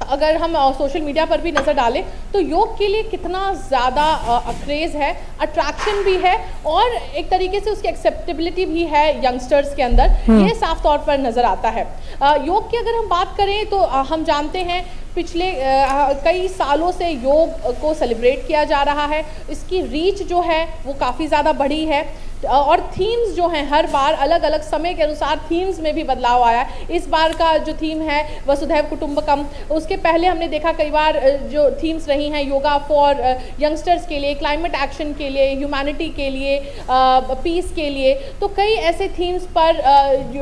अगर हम सोशल मीडिया पर भी नज़र डालें तो योग के लिए कितना ज़्यादा क्रेज़ है, अट्रैक्शन भी है और एक तरीके से उसकी एक्सेप्टेबिलिटी भी है यंगस्टर्स के अंदर. ये साफ तौर पर नज़र आता है. योग की अगर हम बात करें तो हम जानते हैं पिछले कई सालों से योग को सेलिब्रेट किया जा रहा है. इसकी रीच जो है वो काफ़ी ज़्यादा बढ़ी है. और थीम्स जो हैं हर बार अलग अलग समय के अनुसार थीम्स में भी बदलाव आया है। इस बार का जो थीम है वसुधैव कुटुंबकम, उसके पहले हमने देखा कई बार जो थीम्स रही हैं योगा फॉर यंगस्टर्स के लिए, क्लाइमेट एक्शन के लिए, ह्यूमैनिटी के लिए, पीस के लिए, तो कई ऐसे थीम्स पर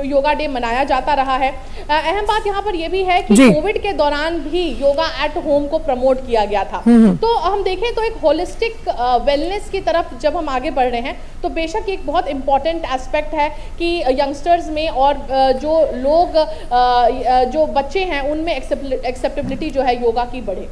योगा डे मनाया जाता रहा है। अहम बात यहाँ पर यह भी है कि कोविड के दौरान भी योगा एट होम को प्रमोट किया गया था। तो हम देखें तो एक होलिस्टिक वेलनेस की तरफ जब हम आगे बढ़ रहे हैं तो बेशक एक बहुत इंपॉर्टेंट एस्पेक्ट है कि यंगस्टर्स में और जो लोग जो बच्चे हैं उनमें एक्सेप्टेबिलिटी जो है योगा की बढ़े।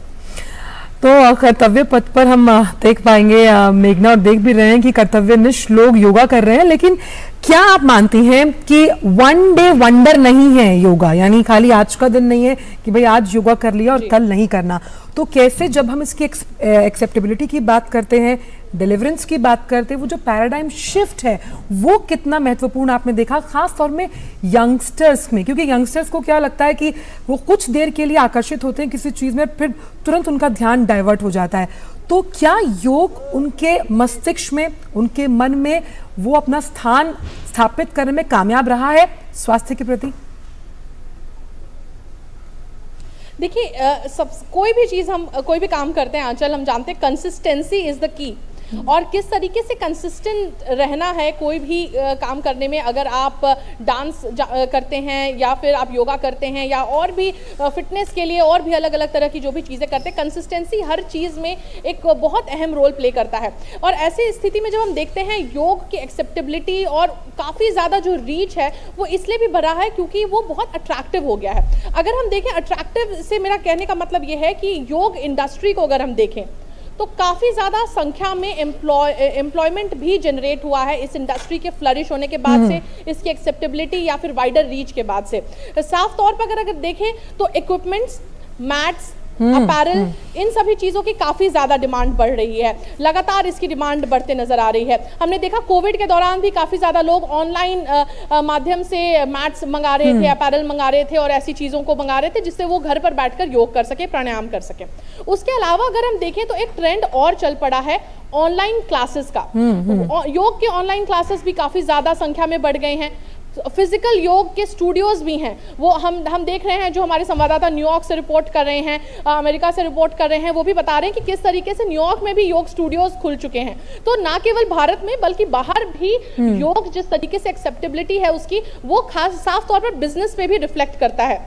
तो कर्तव्य पथ पर हम देख पाएंगे मेघना, और देख भी रहे हैं कि कर्तव्यनिष्ठ लोग योगा कर रहे हैं, लेकिन क्या आप मानती हैं कि वन डे वंडर नहीं है योगा, यानी खाली आज का दिन नहीं है कि भाई आज योगा कर लिया और कल नहीं करना? तो कैसे जब हम इसकी एक्सेप्टेबिलिटी की बात करते हैं, डिलीवरेंस की बात करते हैं, वो जो पैराडाइम शिफ्ट है वो कितना महत्वपूर्ण आपने देखा, खास तौर में यंगस्टर्स में? क्योंकि यंगस्टर्स को क्या लगता है कि वो कुछ देर के लिए आकर्षित होते हैं किसी चीज में, फिर तुरंत उनका ध्यान डाइवर्ट हो जाता है। तो क्या योग उनके मस्तिष्क में, उनके मन में वो अपना स्थान स्थापित करने में कामयाब रहा है स्वास्थ्य के प्रति? देखिए कोई भी चीज़ हम कोई भी काम करते हैं आंचल, हम जानते हैं कंसिस्टेंसी इज़ द की। और किस तरीके से कंसिस्टेंट रहना है कोई भी काम करने में, अगर आप डांस करते हैं या फिर आप योगा करते हैं या और भी फिटनेस के लिए और भी अलग अलग तरह की जो भी चीज़ें करते हैं, कंसिस्टेंसी हर चीज़ में एक बहुत अहम रोल प्ले करता है। और ऐसी स्थिति में जब हम देखते हैं योग की एक्सेप्टेबिलिटी और काफ़ी ज़्यादा जो रीच है वो इसलिए भी बढ़ा है क्योंकि वो बहुत अट्रैक्टिव हो गया है। अगर हम देखें अट्रैक्टिव से मेरा कहने का मतलब ये है कि योग इंडस्ट्री को अगर हम देखें तो काफ़ी ज़्यादा संख्या में एम्प्लॉयमेंट भी जनरेट हुआ है इस इंडस्ट्री के फ्लरिश होने के बाद से, इसकी एक्सेप्टेबिलिटी या फिर वाइडर रीच के बाद से। साफ तौर पर अगर देखें तो इक्विपमेंट्स, मैट्स, अपैरल, इन सभी चीज़ों की काफ़ी ज़्यादा डिमांड बढ़ रही है, लगातार इसकी डिमांड बढ़ते नज़र आ रही है। हमने देखा कोविड के दौरान भी काफ़ी ज़्यादा लोग ऑनलाइन माध्यम से मैट्स मंगा रहे थे, अपैरल मंगा रहे थे और ऐसी चीज़ों को मंगा रहे थे जिससे वो घर पर बैठकर योग कर सके, प्राणायाम कर सके। उसके अलावा अगर हम देखें तो एक ट्रेंड और चल पड़ा है ऑनलाइन क्लासेस का। योग के ऑनलाइन क्लासेस भी काफ़ी ज़्यादा संख्या में बढ़ गए हैं। फिजिकल योग के स्टूडियोज भी हैं, वो हम देख रहे हैं, जो हमारे संवाददाता न्यूयॉर्क से रिपोर्ट कर रहे हैं, अमेरिका से रिपोर्ट कर रहे हैं, वो भी बता रहे हैं कि किस तरीके से न्यूयॉर्क में भी योग स्टूडियोज खुल चुके हैं। तो ना केवल भारत में बल्कि बाहर भी योग जिस तरीके से एक्सेप्टेबिलिटी है उसकी, वो खास साफ तौर पर बिजनेस पे भी रिफ्लेक्ट करता है।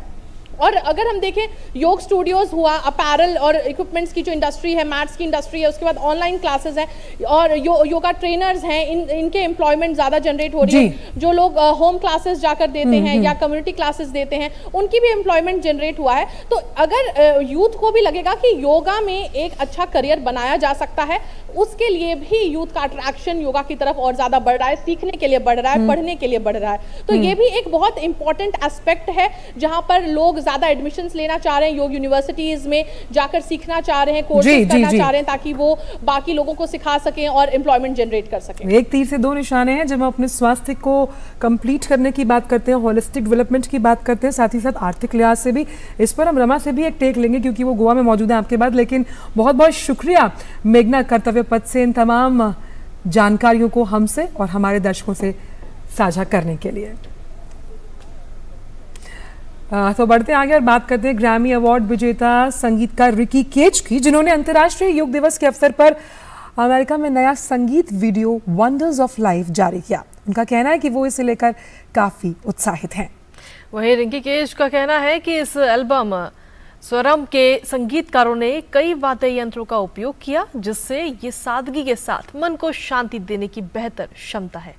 और अगर हम देखें योग स्टूडियोज हुआ, अपैरल और इक्विपमेंट्स की जो इंडस्ट्री है, मैट्स की इंडस्ट्री है, उसके बाद ऑनलाइन क्लासेस हैं और योगा ट्रेनर्स हैं, इनके एम्प्लॉयमेंट ज़्यादा जनरेट हो रही है। जो लोग होम क्लासेस जाकर देते हैं या कम्युनिटी क्लासेस देते हैं, उनकी भी एम्प्लॉयमेंट जनरेट हुआ है। तो अगर यूथ को भी लगेगा कि योगा में एक अच्छा करियर बनाया जा सकता है, उसके लिए भी यूथ का अट्रैक्शन योगा की तरफ और ज़्यादा बढ़ रहा है, सीखने के लिए बढ़ रहा है, पढ़ने के लिए बढ़ रहा है। तो ये भी एक बहुत इंपॉर्टेंट एस्पेक्ट है जहाँ पर लोग ज़्यादा एडमिशंस लेना चाह रहे हैं, योग यूनिवर्सिटीज में जाकर सीखना चाह रहे हैं, कोर्सेज करना चाह रहे हैं, ताकि वो बाकी लोगों को सिखा सकें और एम्प्लॉयमेंट जनरेट कर सकें। एक तीर से दो निशाने हैं जब हम अपने स्वास्थ्य को कंप्लीट करने की बात करते हैं, होलिस्टिक डेवलपमेंट की बात करते हैं, साथ ही साथ आर्थिक लिहाज से भी। इस पर हम रमा से भी एक टेक लेंगे क्योंकि वो गोवा में मौजूद है आपके बाद। लेकिन बहुत बहुत शुक्रिया मेघना, कर्तव्य पथ से इन तमाम जानकारियों को हमसे और हमारे दर्शकों से साझा करने के लिए। तो बढ़ते आगे और बात करते हैं ग्रैमी अवार्ड विजेता संगीतकार रिकी केज की, जिन्होंने अंतर्राष्ट्रीय योग दिवस के अवसर पर अमेरिका में नया संगीत वीडियो वंडर्स ऑफ लाइफ जारी किया। उनका कहना है कि वो इसे लेकर काफी उत्साहित हैं। वहीं रिकी केज का कहना है कि इस एल्बम स्वरम के संगीतकारों ने कई वाद्य यंत्रों का उपयोग किया, जिससे ये सादगी के साथ मन को शांति देने की बेहतर क्षमता है।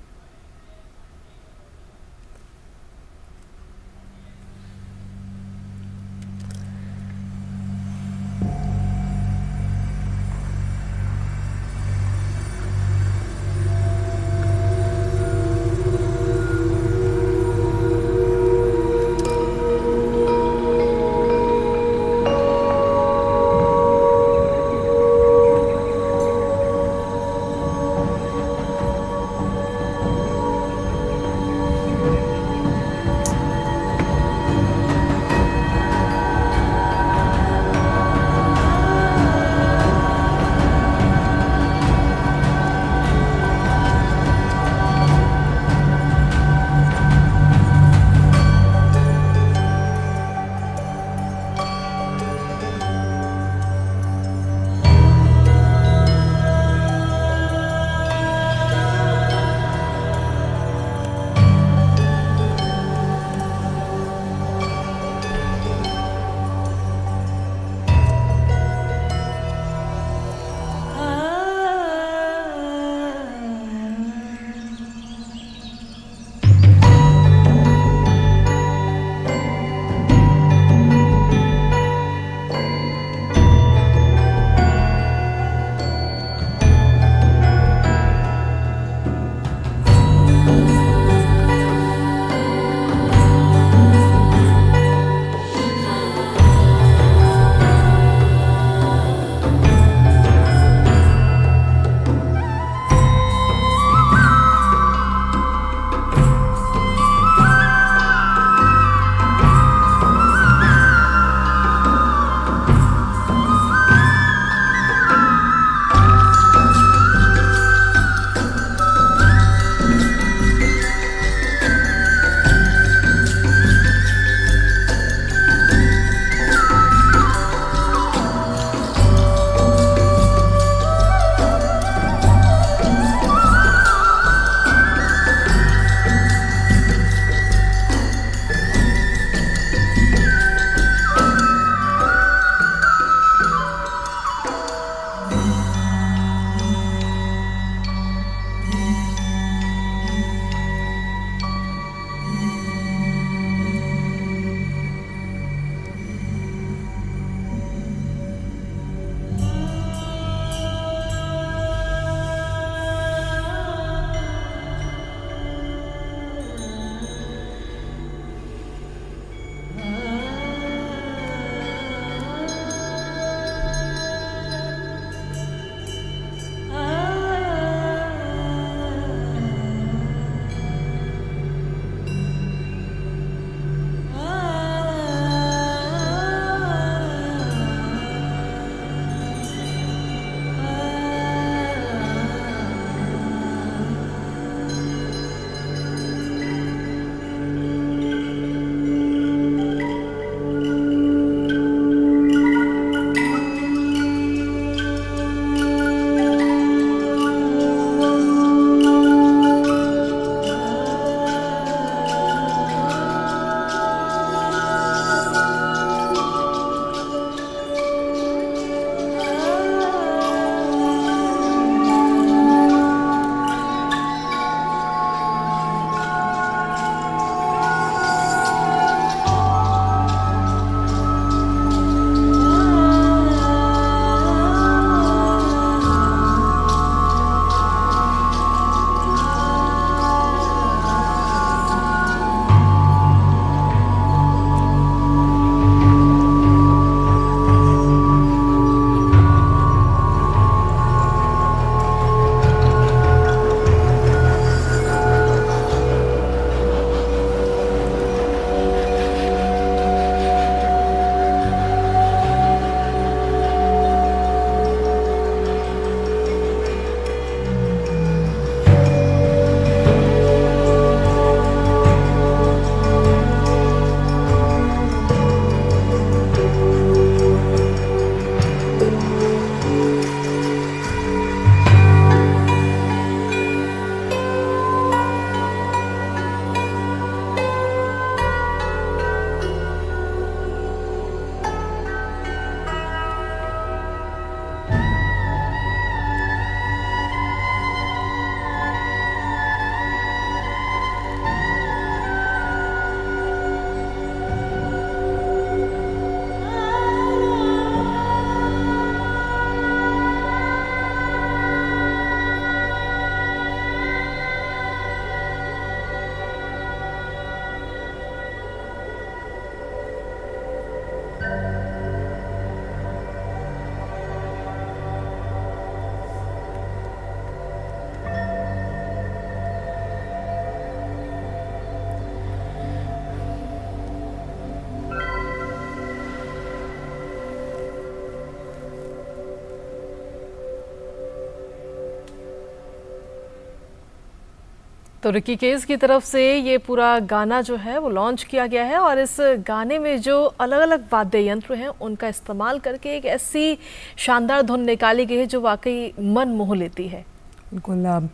तो रिकी केस की तरफ से ये पूरा गाना जो है वो लॉन्च किया गया है और इस गाने में जो अलग अलग वाद्य यंत्र हैं उनका इस्तेमाल करके एक ऐसी शानदार धुन निकाली गई है जो वाकई मन मोह लेती है। बिल्कुल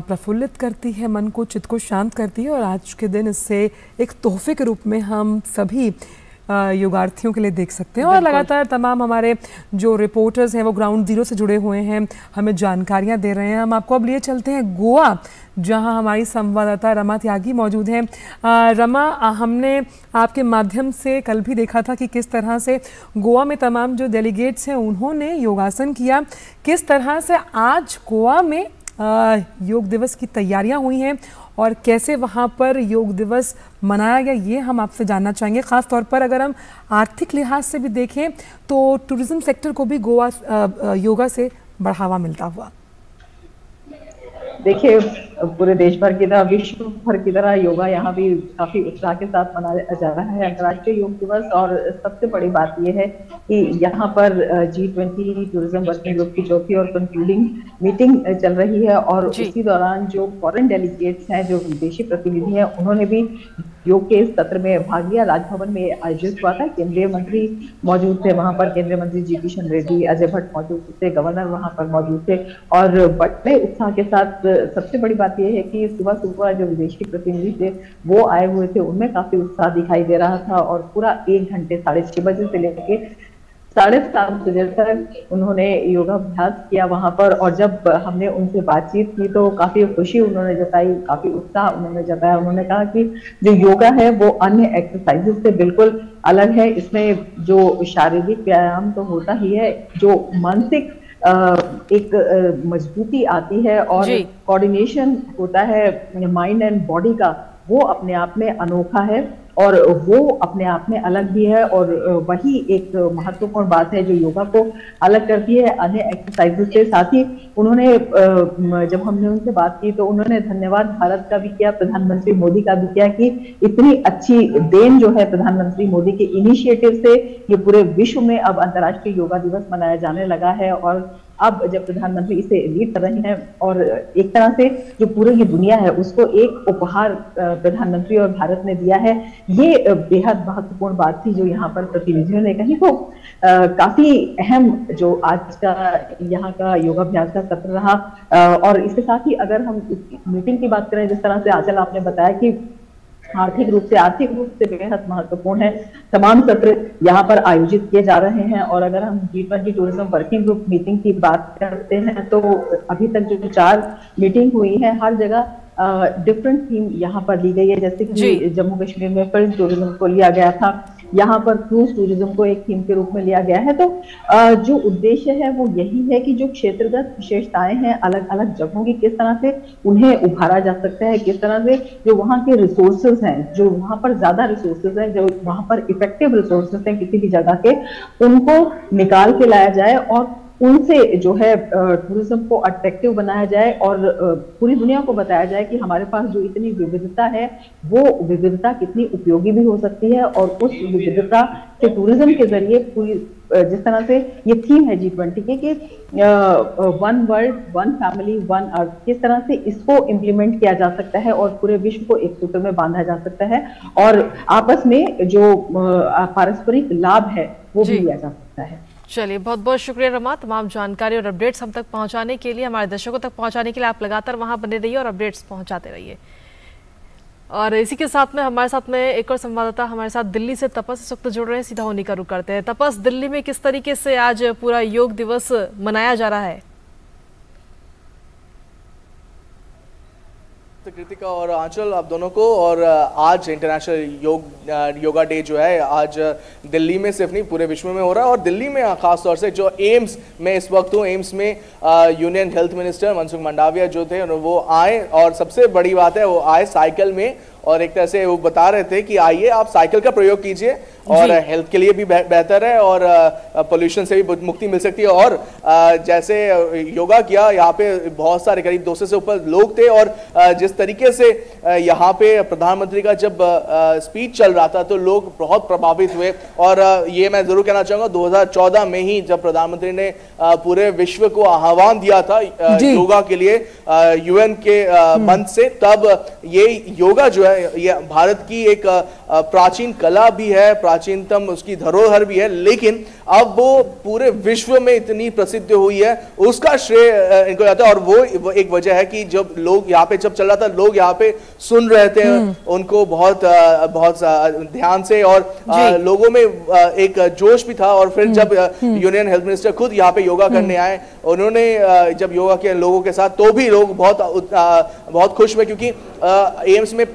प्रफुल्लित करती है, मन को, चित्त को शांत करती है और आज के दिन इससे एक तोहफे के रूप में हम सभी योगार्थियों के लिए देख सकते हैं। और लगातार तमाम हमारे जो रिपोर्टर्स हैं वो ग्राउंड जीरो से जुड़े हुए हैं, हमें जानकारियां दे रहे हैं। हम आपको अब लिए चलते हैं गोवा, जहां हमारी संवाददाता रमा त्यागी मौजूद हैं। रमा, हमने आपके माध्यम से कल भी देखा था कि किस तरह से गोवा में तमाम जो डेलीगेट्स हैं उन्होंने योगासन किया, किस तरह से आज गोवा में योग दिवस की तैयारियां हुई हैं और कैसे वहां पर योग दिवस मनाया गया, ये हम आपसे जानना चाहेंगे। ख़ास तौर पर अगर हम आर्थिक लिहाज से भी देखें तो टूरिज्म सेक्टर को भी गोवा योगा से बढ़ावा मिलता हुआ। देखिए, पूरे देश भर की तरह विश्व भर की तरह योगा यहाँ भी काफी उत्साह के साथ मनाया जा रहा है अंतर्राष्ट्रीय योग दिवस। और सबसे बड़ी बात यह है कि यहाँ पर G20 टूरिज्म वर्किंग ग्रुप की चौथी और कंक्लूडिंग मीटिंग चल रही है और उसी दौरान जो फॉरेन डेलीगेट्स हैं, जो विदेशी प्रतिनिधि हैं, उन्होंने भी योग के इस सत्र में भाग लिया। राजभवन में आयोजित हुआ था, केंद्रीय मंत्री मौजूद थे वहां पर, केंद्रीय मंत्री जी किशन रेड्डी, अजय भट्ट मौजूद थे, गवर्नर वहां पर मौजूद थे और बड़े उत्साह के साथ। सबसे बड़ी बात यह है कि सुबह सुबह जो विदेशी प्रतिनिधि थे वो आए हुए थे, उनमें काफी उत्साह दिखाई दे रहा था और पूरा 1 घंटे 6:30 बजे से लेकर 7:30 बजे तक उन्होंने योगाभ्यास किया वहां पर। और जब हमने उनसे बातचीत की तो काफी खुशी उन्होंने जताई, काफी उत्साह उन्होंने जताया। उन्होंने कहा कि जो योगा है वो अन्य एक्सरसाइजेस से बिल्कुल अलग है। इसमें जो शारीरिक व्यायाम तो होता ही है, जो मानसिक एक मजबूती आती है और कोऑर्डिनेशन होता है माइंड एंड बॉडी का, वो अपने आप में अनोखा है और वो अपने आप में अलग भी है। और वही एक महत्वपूर्ण बात है जो योगा को अलग करती है अन्य एक्सरसाइजेस से। साथ ही उन्होंने जब हमने उनसे बात की तो उन्होंने धन्यवाद भारत का भी किया, प्रधानमंत्री मोदी का भी किया कि इतनी अच्छी देन जो है प्रधानमंत्री मोदी के इनिशिएटिव से ये पूरे विश्व में अब अंतर्राष्ट्रीय योगा दिवस मनाया जाने लगा है। और अब जब प्रधानमंत्री इसे लीड कर रहे हैं और एक तरह से जो पूरी ये दुनिया है उसको एक उपहार प्रधानमंत्री और भारत ने दिया है, ये बेहद महत्वपूर्ण बात थी जो यहाँ पर प्रतिनिधियों ने कही। तो काफी अहम जो आज का यहाँ का योगाभ्यास का सत्र रहा। और इसके साथ ही अगर हम मीटिंग की बात करें, जिस तरह से आंचल आपने बताया कि आर्थिक रूप से बेहद महत्वपूर्ण है, तमाम सत्र यहाँ पर आयोजित किए जा रहे हैं। और अगर हम G20 tourism working group meeting की बात करते हैं तो अभी तक जो 4 मीटिंग हुई है, हर जगह डिफरेंट थीम यहाँ पर ली गई है। जैसे कि जम्मू कश्मीर में फिल्म टूरिज्म को लिया गया था, यहाँ पर क्रूज टूरिज्म को एक थीम के रूप में लिया गया है। तो जो उद्देश्य है वो यही है कि जो क्षेत्रगत विशेषताएं हैं अलग अलग जगहों की, किस तरह से उन्हें उभारा जा सकता है, किस तरह से जो वहाँ के रिसोर्सेज हैं, जो वहाँ पर ज्यादा रिसोर्सेज हैं, जो वहाँ पर इफेक्टिव रिसोर्सेज हैं किसी भी जगह के, उनको निकाल के लाया जाए और उनसे जो है टूरिज्म को अट्रैक्टिव बनाया जाए और पूरी दुनिया को बताया जाए कि हमारे पास जो इतनी विविधता है वो विविधता कितनी उपयोगी भी हो सकती है। और उस विविधता से टूरिज्म के जरिए पूरी, जिस तरह से ये थीम है G20 के कि 1 वर्ल्ड 1 फैमिली 1 अर्थ, किस तरह से इसको इम्प्लीमेंट किया जा सकता है और पूरे विश्व को एक सूत्र में बांधा जा सकता है और आपस में जो पारस्परिक लाभ है वो भी लिया जा सकता है। चलिए, बहुत बहुत शुक्रिया रमा, तमाम जानकारी और अपडेट्स हम तक पहुंचाने के लिए, हमारे दर्शकों तक पहुंचाने के लिए। आप लगातार वहां बने रहिए और अपडेट्स पहुंचाते रहिए। और इसी के साथ में हमारे साथ में एक और संवाददाता हमारे साथ दिल्ली से तपस इस वक्त जुड़ रहे हैं, सीधा उन्हीं का रुख करते हैं। तपस, दिल्ली में किस तरीके से आज पूरा योग दिवस मनाया जा रहा है? कृतिका और आंचल, आप दोनों को। और आज इंटरनेशनल योगा डे जो है आज दिल्ली में सिर्फ नहीं पूरे विश्व में हो रहा है। और दिल्ली में खास तौर से जो एम्स में इस वक्त हूँ, एम्स में union health minister Mansukh Mandaviya जो थे वो आए और सबसे बड़ी बात है वो आए साइकिल में और एक तरह से वो बता रहे थे कि आइए आप साइकिल का प्रयोग कीजिए और हेल्थ के लिए भी बेहतर है और पोल्यूशन से भी मुक्ति मिल सकती है। और जैसे योगा किया, यहाँ पे बहुत सारे करीब 200 से ऊपर लोग थे और जिस तरीके से यहाँ पे प्रधानमंत्री का जब स्पीच चल रहा था तो लोग बहुत प्रभावित हुए। और ये मैं जरूर कहना चाहूंगा 2014 में ही जब प्रधानमंत्री ने पूरे विश्व को आह्वान दिया था योगा के लिए UN के मंच से, तब ये योगा जो है ये भारत की एक प्राचीन कला भी है, प्राचीनतम उसकी धरोहर भी है, लेकिन अब वो पूरे विश्व में इतनी प्रसिद्ध हुई है, उसका श्रेय इनको जाता है। और वो एक वजह है कि जब लोग यहाँ पे जब चल रहा था, लोग यहाँ पे सुन रहे थे उनको बहुत ध्यान से और लोगों में एक जोश भी था। और फिर जब यूनियन हेल्थ मिनिस्टर खुद यहाँ पे योगा करने आए, उन्होंने जब योगा किया लोगों के साथ, तो भी लोग बहुत खुश हुए, क्योंकि एम्स में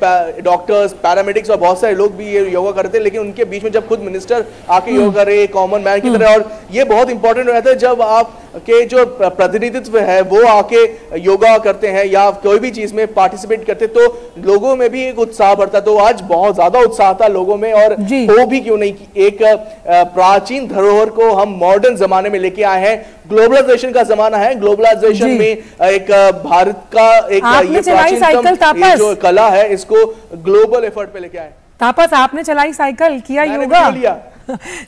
डॉक्टर्स, पैरामेडिक्स और बहुत सारे लोग भी ये योगा करते, लेकिन उनके बीच में जब खुद मिनिस्टर आके योगा कर रहे, कॉमन मैन की तरह। और ये बहुत इंपॉर्टेंट रहता है जब आप के जो प्रतिनिधित्व है वो आके योगा करते हैं या कोई भी चीज में पार्टिसिपेट करते, तो लोगों में भी एक उत्साह बढ़ता। तो आज बहुत ज्यादा उत्साह था लोगों में, और हो भी क्यों नहीं, एक प्राचीन धरोहर को हम मॉडर्न जमाने में लेके आए हैं। ग्लोबलाइजेशन का जमाना है, ग्लोबलाइजेशन में एक भारत का एक ये प्राचीनतम ये जो कला है इसको ग्लोबल एफर्ट पे लेके आए। तापस, आपने चलाई साइकिल, किया योगा?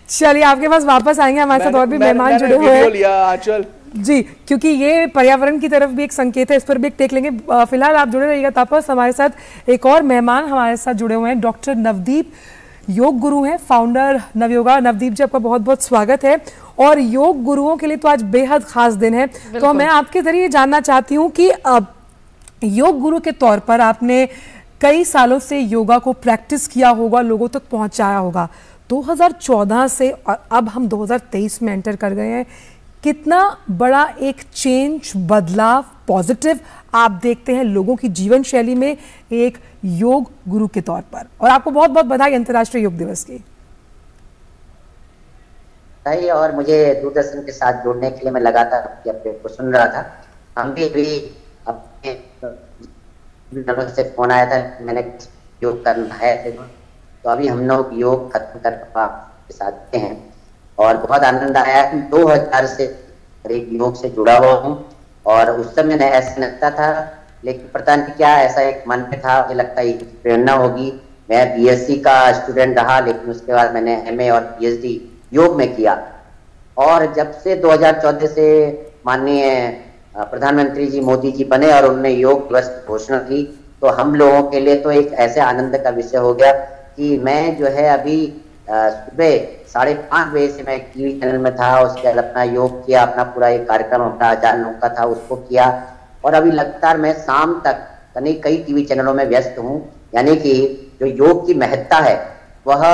चलिए आपके पास वापस आएंगे, हमारे साथ और भी मेहमान जुड़े हुए हैं जी, क्योंकि ये पर्यावरण की तरफ भी एक संकेत है, इस पर भी एक टेक लेंगे। फिलहाल आप जुड़े रहिएगा तापस। हमारे साथ एक और मेहमान हमारे साथ जुड़े हुए हैं, डॉक्टर नवदीप, योग गुरु हैं, फाउंडर नवयोगा। नवदीप जी, आपका बहुत बहुत स्वागत है। और योग गुरुओं के लिए तो आज बेहद खास दिन है, तो मैं आपके जरिए जानना चाहती हूँ कि योग गुरु के तौर पर आपने कई सालों से योगा को प्रैक्टिस किया होगा, लोगों तक पहुंचाया होगा। 2014 से अब हम 2023 में एंटर कर गए हैं, कितना बड़ा एक चेंज, बदलाव, पॉजिटिव आप देखते हैं लोगों की जीवन शैली में एक योग गुरु के तौर पर? और आपको बहुत बहुत बधाई अंतर्राष्ट्रीय योग दिवस की। और मुझे दूरदर्शन के साथ जुड़ने के लिए मैं लगातार आपको सुन रहा था। हम भी अपने से फोन आया था, मैंने योग करना है, तो अभी हम लोग योग खत्म कर के साथ हैं और बहुत आनंद आया। 2000 से करीब योग से जुड़ा हुआ हूँ और उस समय मैंने ऐसा लगता था, लेकिन पता नहीं क्या ऐसा एक मन में था, मुझे लगता है प्रेरणा होगी। मैं BSc का स्टूडेंट रहा, लेकिन उसके बाद मैंने MA और PhD योग में किया। और जब से 2014 से माननीय प्रधानमंत्री जी मोदी जी बने और उन्होंने योग दिवस की घोषणा की, तो हम लोगों के लिए तो एक ऐसे आनंद का विषय हो गया कि मैं जो है अभी सुबह 5:30 बजे से मैं TV चैनल में था, उसके बाद अपना योग किया, अपना पूरा एक कार्यक्रम अपना 1000 लोगों का था उसको किया, और अभी लगातार मैं शाम तक कई TV चैनलों में व्यस्त हूँ। यानी कि जो योग की महत्ता है वह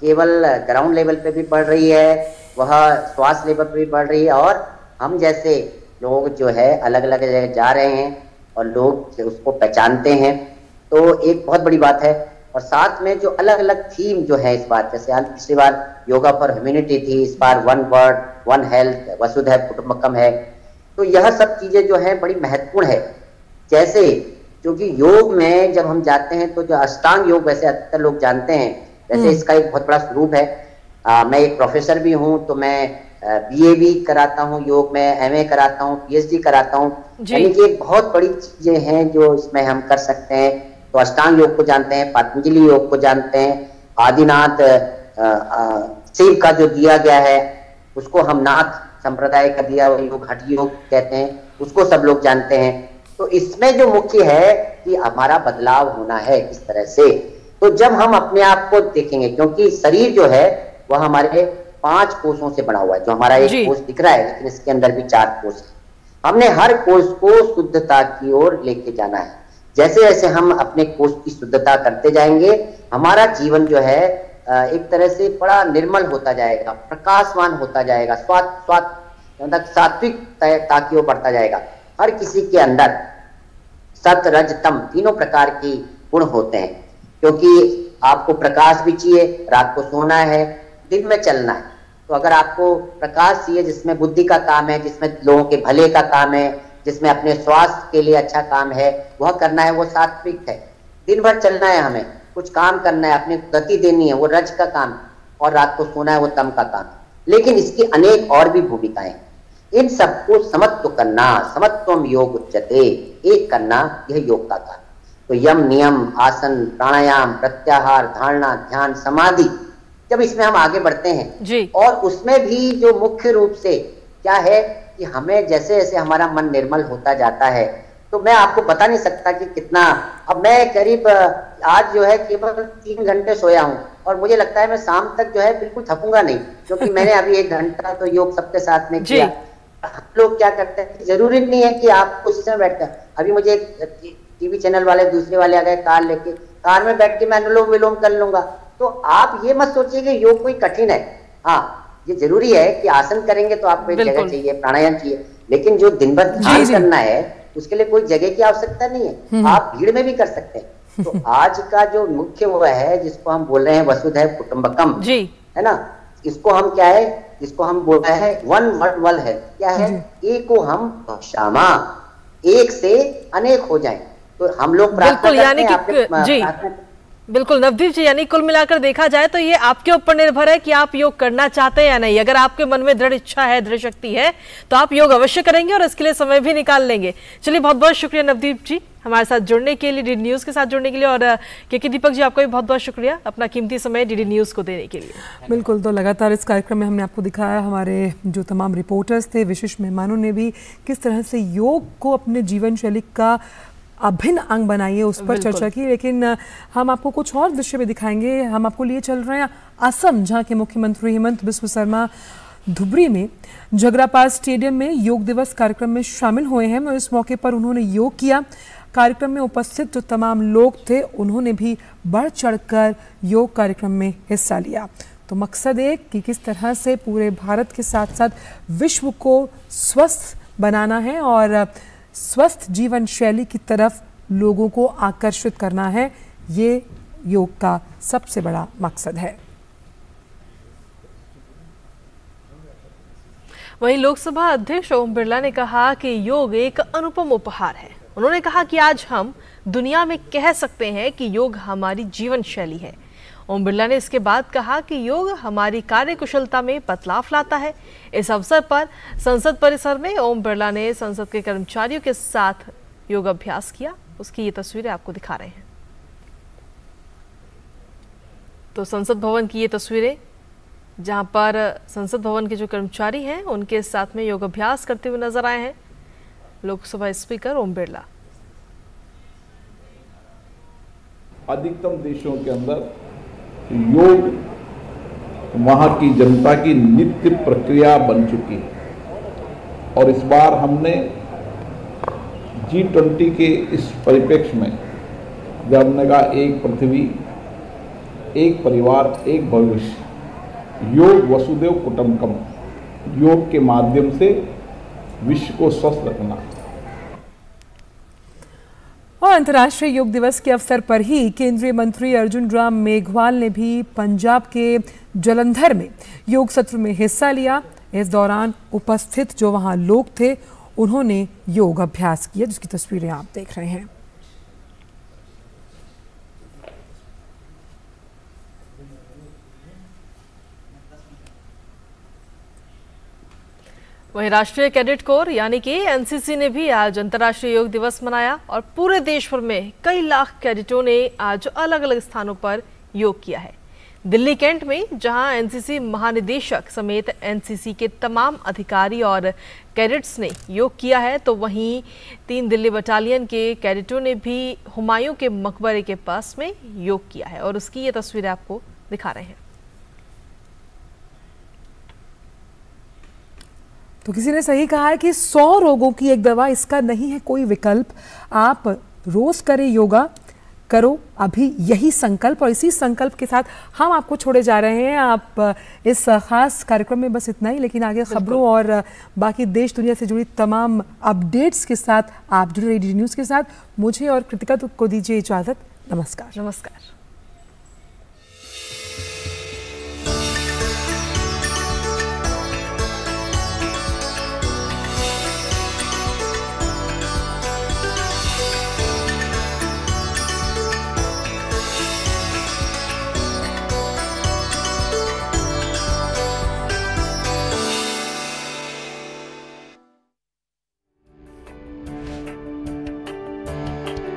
केवल ग्राउंड लेवल पे भी बढ़ रही है, वह स्वास्थ्य लेवल पे भी बढ़ रही है, और हम जैसे लोग जो है अलग अलग जगह जा रहे हैं और लोग उसको पहचानते हैं, तो एक बहुत बड़ी बात है। और साथ में जो अलग अलग थीम जो है इस बार, जैसे पिछली बार योगा फॉर ह्यूमैनिटी थी, इस बार वन वर्ल्ड वन हेल्थ वसुधैव कुटुंबकम है, तो यह सब चीजें जो है बड़ी महत्वपूर्ण है। जैसे क्योंकि योग में जब हम जाते हैं तो जो अष्टांग योग वैसे अधिकतर लोग जानते हैं, वैसे इसका एक बहुत बड़ा स्वरूप है। मैं एक प्रोफेसर भी हूँ, तो मैं BA भी कराता हूँ योग में, MA कराता हूँ, PhD कराता हूँ, यानी कि एक बहुत बड़ी चीजें हैं जो इसमें हम कर सकते हैं। तो अष्टांग योग को जानते हैं, पतंजलि योग को जानते हैं, आदिनाथ शिव का जो दिया गया है उसको हम नाथ संप्रदाय का दिया हुआ योग, हठ योग कहते हैं, उसको सब लोग जानते हैं। तो इसमें जो मुख्य है कि हमारा बदलाव होना है किस तरह से, तो जब हम अपने आप को देखेंगे, क्योंकि शरीर जो है वह हमारे 5 कोषों से बना हुआ है। जो हमारा एक कोष दिख रहा है, लेकिन इसके अंदर भी 4 कोष है। हमने हर कोष को शुद्धता की ओर लेके जाना है। जैसे जैसे हम अपने कोष की शुद्धता करते जाएंगे, हमारा जीवन जो है एक तरह से बड़ा निर्मल होता जाएगा, प्रकाशवान होता जाएगा, सात्विकता की ओर बढ़ता जाएगा। हर किसी के अंदर सत रज तम तीनों प्रकार की गुण होते हैं, क्योंकि आपको प्रकाश भी चाहिए, रात को सोना है, दिन में चलना है। तो अगर आपको प्रकाश चाहिए जिसमें बुद्धि का काम है, जिसमें लोगों के भले का काम है, जिसमें अपने स्वास्थ्य के लिए अच्छा काम है, वह करना है, वो सात्विक है। दिन भर चलना है, हमें कुछ काम करना है, अपनी गति देनी है, वो रज का काम, और रात को सोना है, वो तम का काम। लेकिन इसकी अनेक और भी भूमिकाएं, इन सबको समत्व करना, समत्वम योग उच्यते, एक करना, यह योग का काम। तो यम, नियम, आसन, प्राणायाम, प्रत्याहार, धारणा, ध्यान, समाधि, जब इसमें हम आगे बढ़ते हैं जी। और उसमें भी जो मुख्य रूप से क्या है कि हमें जैसे जैसे हमारा मन निर्मल होता जाता है, तो मैं आपको बता नहीं सकता कि कितना, अब मैं करीब आज जो है केवल 3 घंटे सोया हूँ, और मुझे लगता है मैं शाम तक जो है बिल्कुल थकूंगा नहीं, क्योंकि मैंने अभी 1 घंटा तो योग सबके साथ में किया। हम लोग क्या करते हैं, जरूरी नहीं है कि आप उसी समय बैठकर, अभी मुझे टीवी चैनल वाले दूसरे वाले आ गए कार लेके, कार में बैठ के मैं अनुलोम विलोम कर लूंगा। तो आप ये मत सोचिए कि योग कोई कठिन है। हाँ, ये जरूरी है कि आसन करेंगे तो आपको एक जगह चाहिए, प्राणायाम चाहिए, लेकिन जो दिन भर ध्यान करना है उसके लिए कोई जगह की आवश्यकता नहीं है, आप भीड़ में भी कर सकते हैं। तो आज का जो मुख्य वो है जिसको हम बोल रहे हैं वसुधैव कुटुंबकम, है ना, इसको हम क्या है, इसको हम बोल रहे हैं वन वर्ड वल है, क्या है, एको हम क्षमा, एक से अनेक हो जाए। तो हम लोग प्रार्थना करते हैं, जी बिल्कुल नवदीप जी, यानी कुल मिलाकर देखा जाए तो ये आपके ऊपर निर्भर है कि आप योग करना चाहते हैं या नहीं। अगर आपके मन में दृढ़ इच्छा है, दृढ़ शक्ति है, तो आप योग अवश्य करेंगे और इसके लिए समय भी निकाल लेंगे। चलिए, बहुत बहुत शुक्रिया नवदीप जी हमारे साथ जुड़ने के लिए, डीडी न्यूज के साथ जुड़ने के लिए, और के दीपक जी आपका भी बहुत बहुत शुक्रिया अपना कीमती समय डीडी न्यूज को देने के लिए। बिल्कुल, तो लगातार इस कार्यक्रम में हमने आपको दिखाया, हमारे जो तमाम रिपोर्टर्स थे, विशिष्ट मेहमानों ने भी किस तरह से योग को अपने जीवन शैली का अभिन्न अंग बनाइए, उस पर चर्चा की। लेकिन हम आपको कुछ और दृश्य भी दिखाएंगे। हम आपको लिए चल रहे हैं असम, जहां के मुख्यमंत्री हेमंत बिस्व शर्मा धुबरी में झगरापार स्टेडियम में योग दिवस कार्यक्रम में शामिल हुए हैं और इस मौके पर उन्होंने योग किया। कार्यक्रम में उपस्थित जो तमाम लोग थे उन्होंने भी बढ़ चढ़कर योग कार्यक्रम में हिस्सा लिया। तो मकसद एक कि किस तरह से पूरे भारत के साथ साथ विश्व को स्वस्थ बनाना है और स्वस्थ जीवन शैली की तरफ लोगों को आकर्षित करना है, ये योग का सबसे बड़ा मकसद है। वहीं लोकसभा अध्यक्ष ओम बिरला ने कहा कि योग एक अनुपम उपहार है। उन्होंने कहा कि आज हम दुनिया में कह सकते हैं कि योग हमारी जीवन शैली है। ओम बिरला ने इसके बाद कहा कि योग हमारी कार्यकुशलता में बदलाव लाता है। इस अवसर पर संसद परिसर में ओम बिरला ने संसद के कर्मचारियों के साथ योग अभ्यास किया। उसकी ये तस्वीरें आपको दिखा रहे हैं। तो संसद भवन की ये तस्वीरें, जहां पर संसद भवन के जो कर्मचारी हैं उनके साथ में योग अभ्यास करते हुए नजर आए हैं लोकसभा स्पीकर ओम बिरला। अधिकतम देशों के अंदर योग वहाँ की जनता की नित्य प्रक्रिया बन चुकी है और इस बार हमने G20 के इस परिप्रेक्ष्य में जब हमने कहा एक पृथ्वी, एक परिवार, एक भविष्य, योग वसुधैव कुटुंबकम, योग के माध्यम से विश्व को स्वस्थ रखना। और अंतर्राष्ट्रीय योग दिवस के अवसर पर ही केंद्रीय मंत्री अर्जुन राम मेघवाल ने भी पंजाब के जलंधर में योग सत्र में हिस्सा लिया। इस दौरान उपस्थित जो वहां लोग थे उन्होंने योग अभ्यास किया, जिसकी तस्वीरें आप देख रहे हैं। वहीं राष्ट्रीय कैडेट कोर यानी कि एनसीसी ने भी आज अंतर्राष्ट्रीय योग दिवस मनाया और पूरे देश भर में कई लाख कैडेटों ने आज अलग अलग स्थानों पर योग किया है। दिल्ली कैंट में, जहां एनसीसी महानिदेशक समेत एनसीसी के तमाम अधिकारी और कैडेट्स ने योग किया है, तो वहीं 3 दिल्ली बटालियन के कैडेटों ने भी हुमायूं के मकबरे के पास में योग किया है और उसकी ये तस्वीरें आपको दिखा रहे हैं। तो किसी ने सही कहा है कि 100 रोगों की एक दवा, इसका नहीं है कोई विकल्प। आप रोज करें योगा, करो अभी यही संकल्प, और इसी संकल्प के साथ हम आपको छोड़े जा रहे हैं। आप इस खास कार्यक्रम में बस इतना ही, लेकिन आगे खबरों और बाकी देश दुनिया से जुड़ी तमाम अपडेट्स के साथ आप जुड़े रहिए डीडी न्यूज़ के साथ। मुझे और कृतिका को दीजिए इजाजत। नमस्कार। नमस्कार।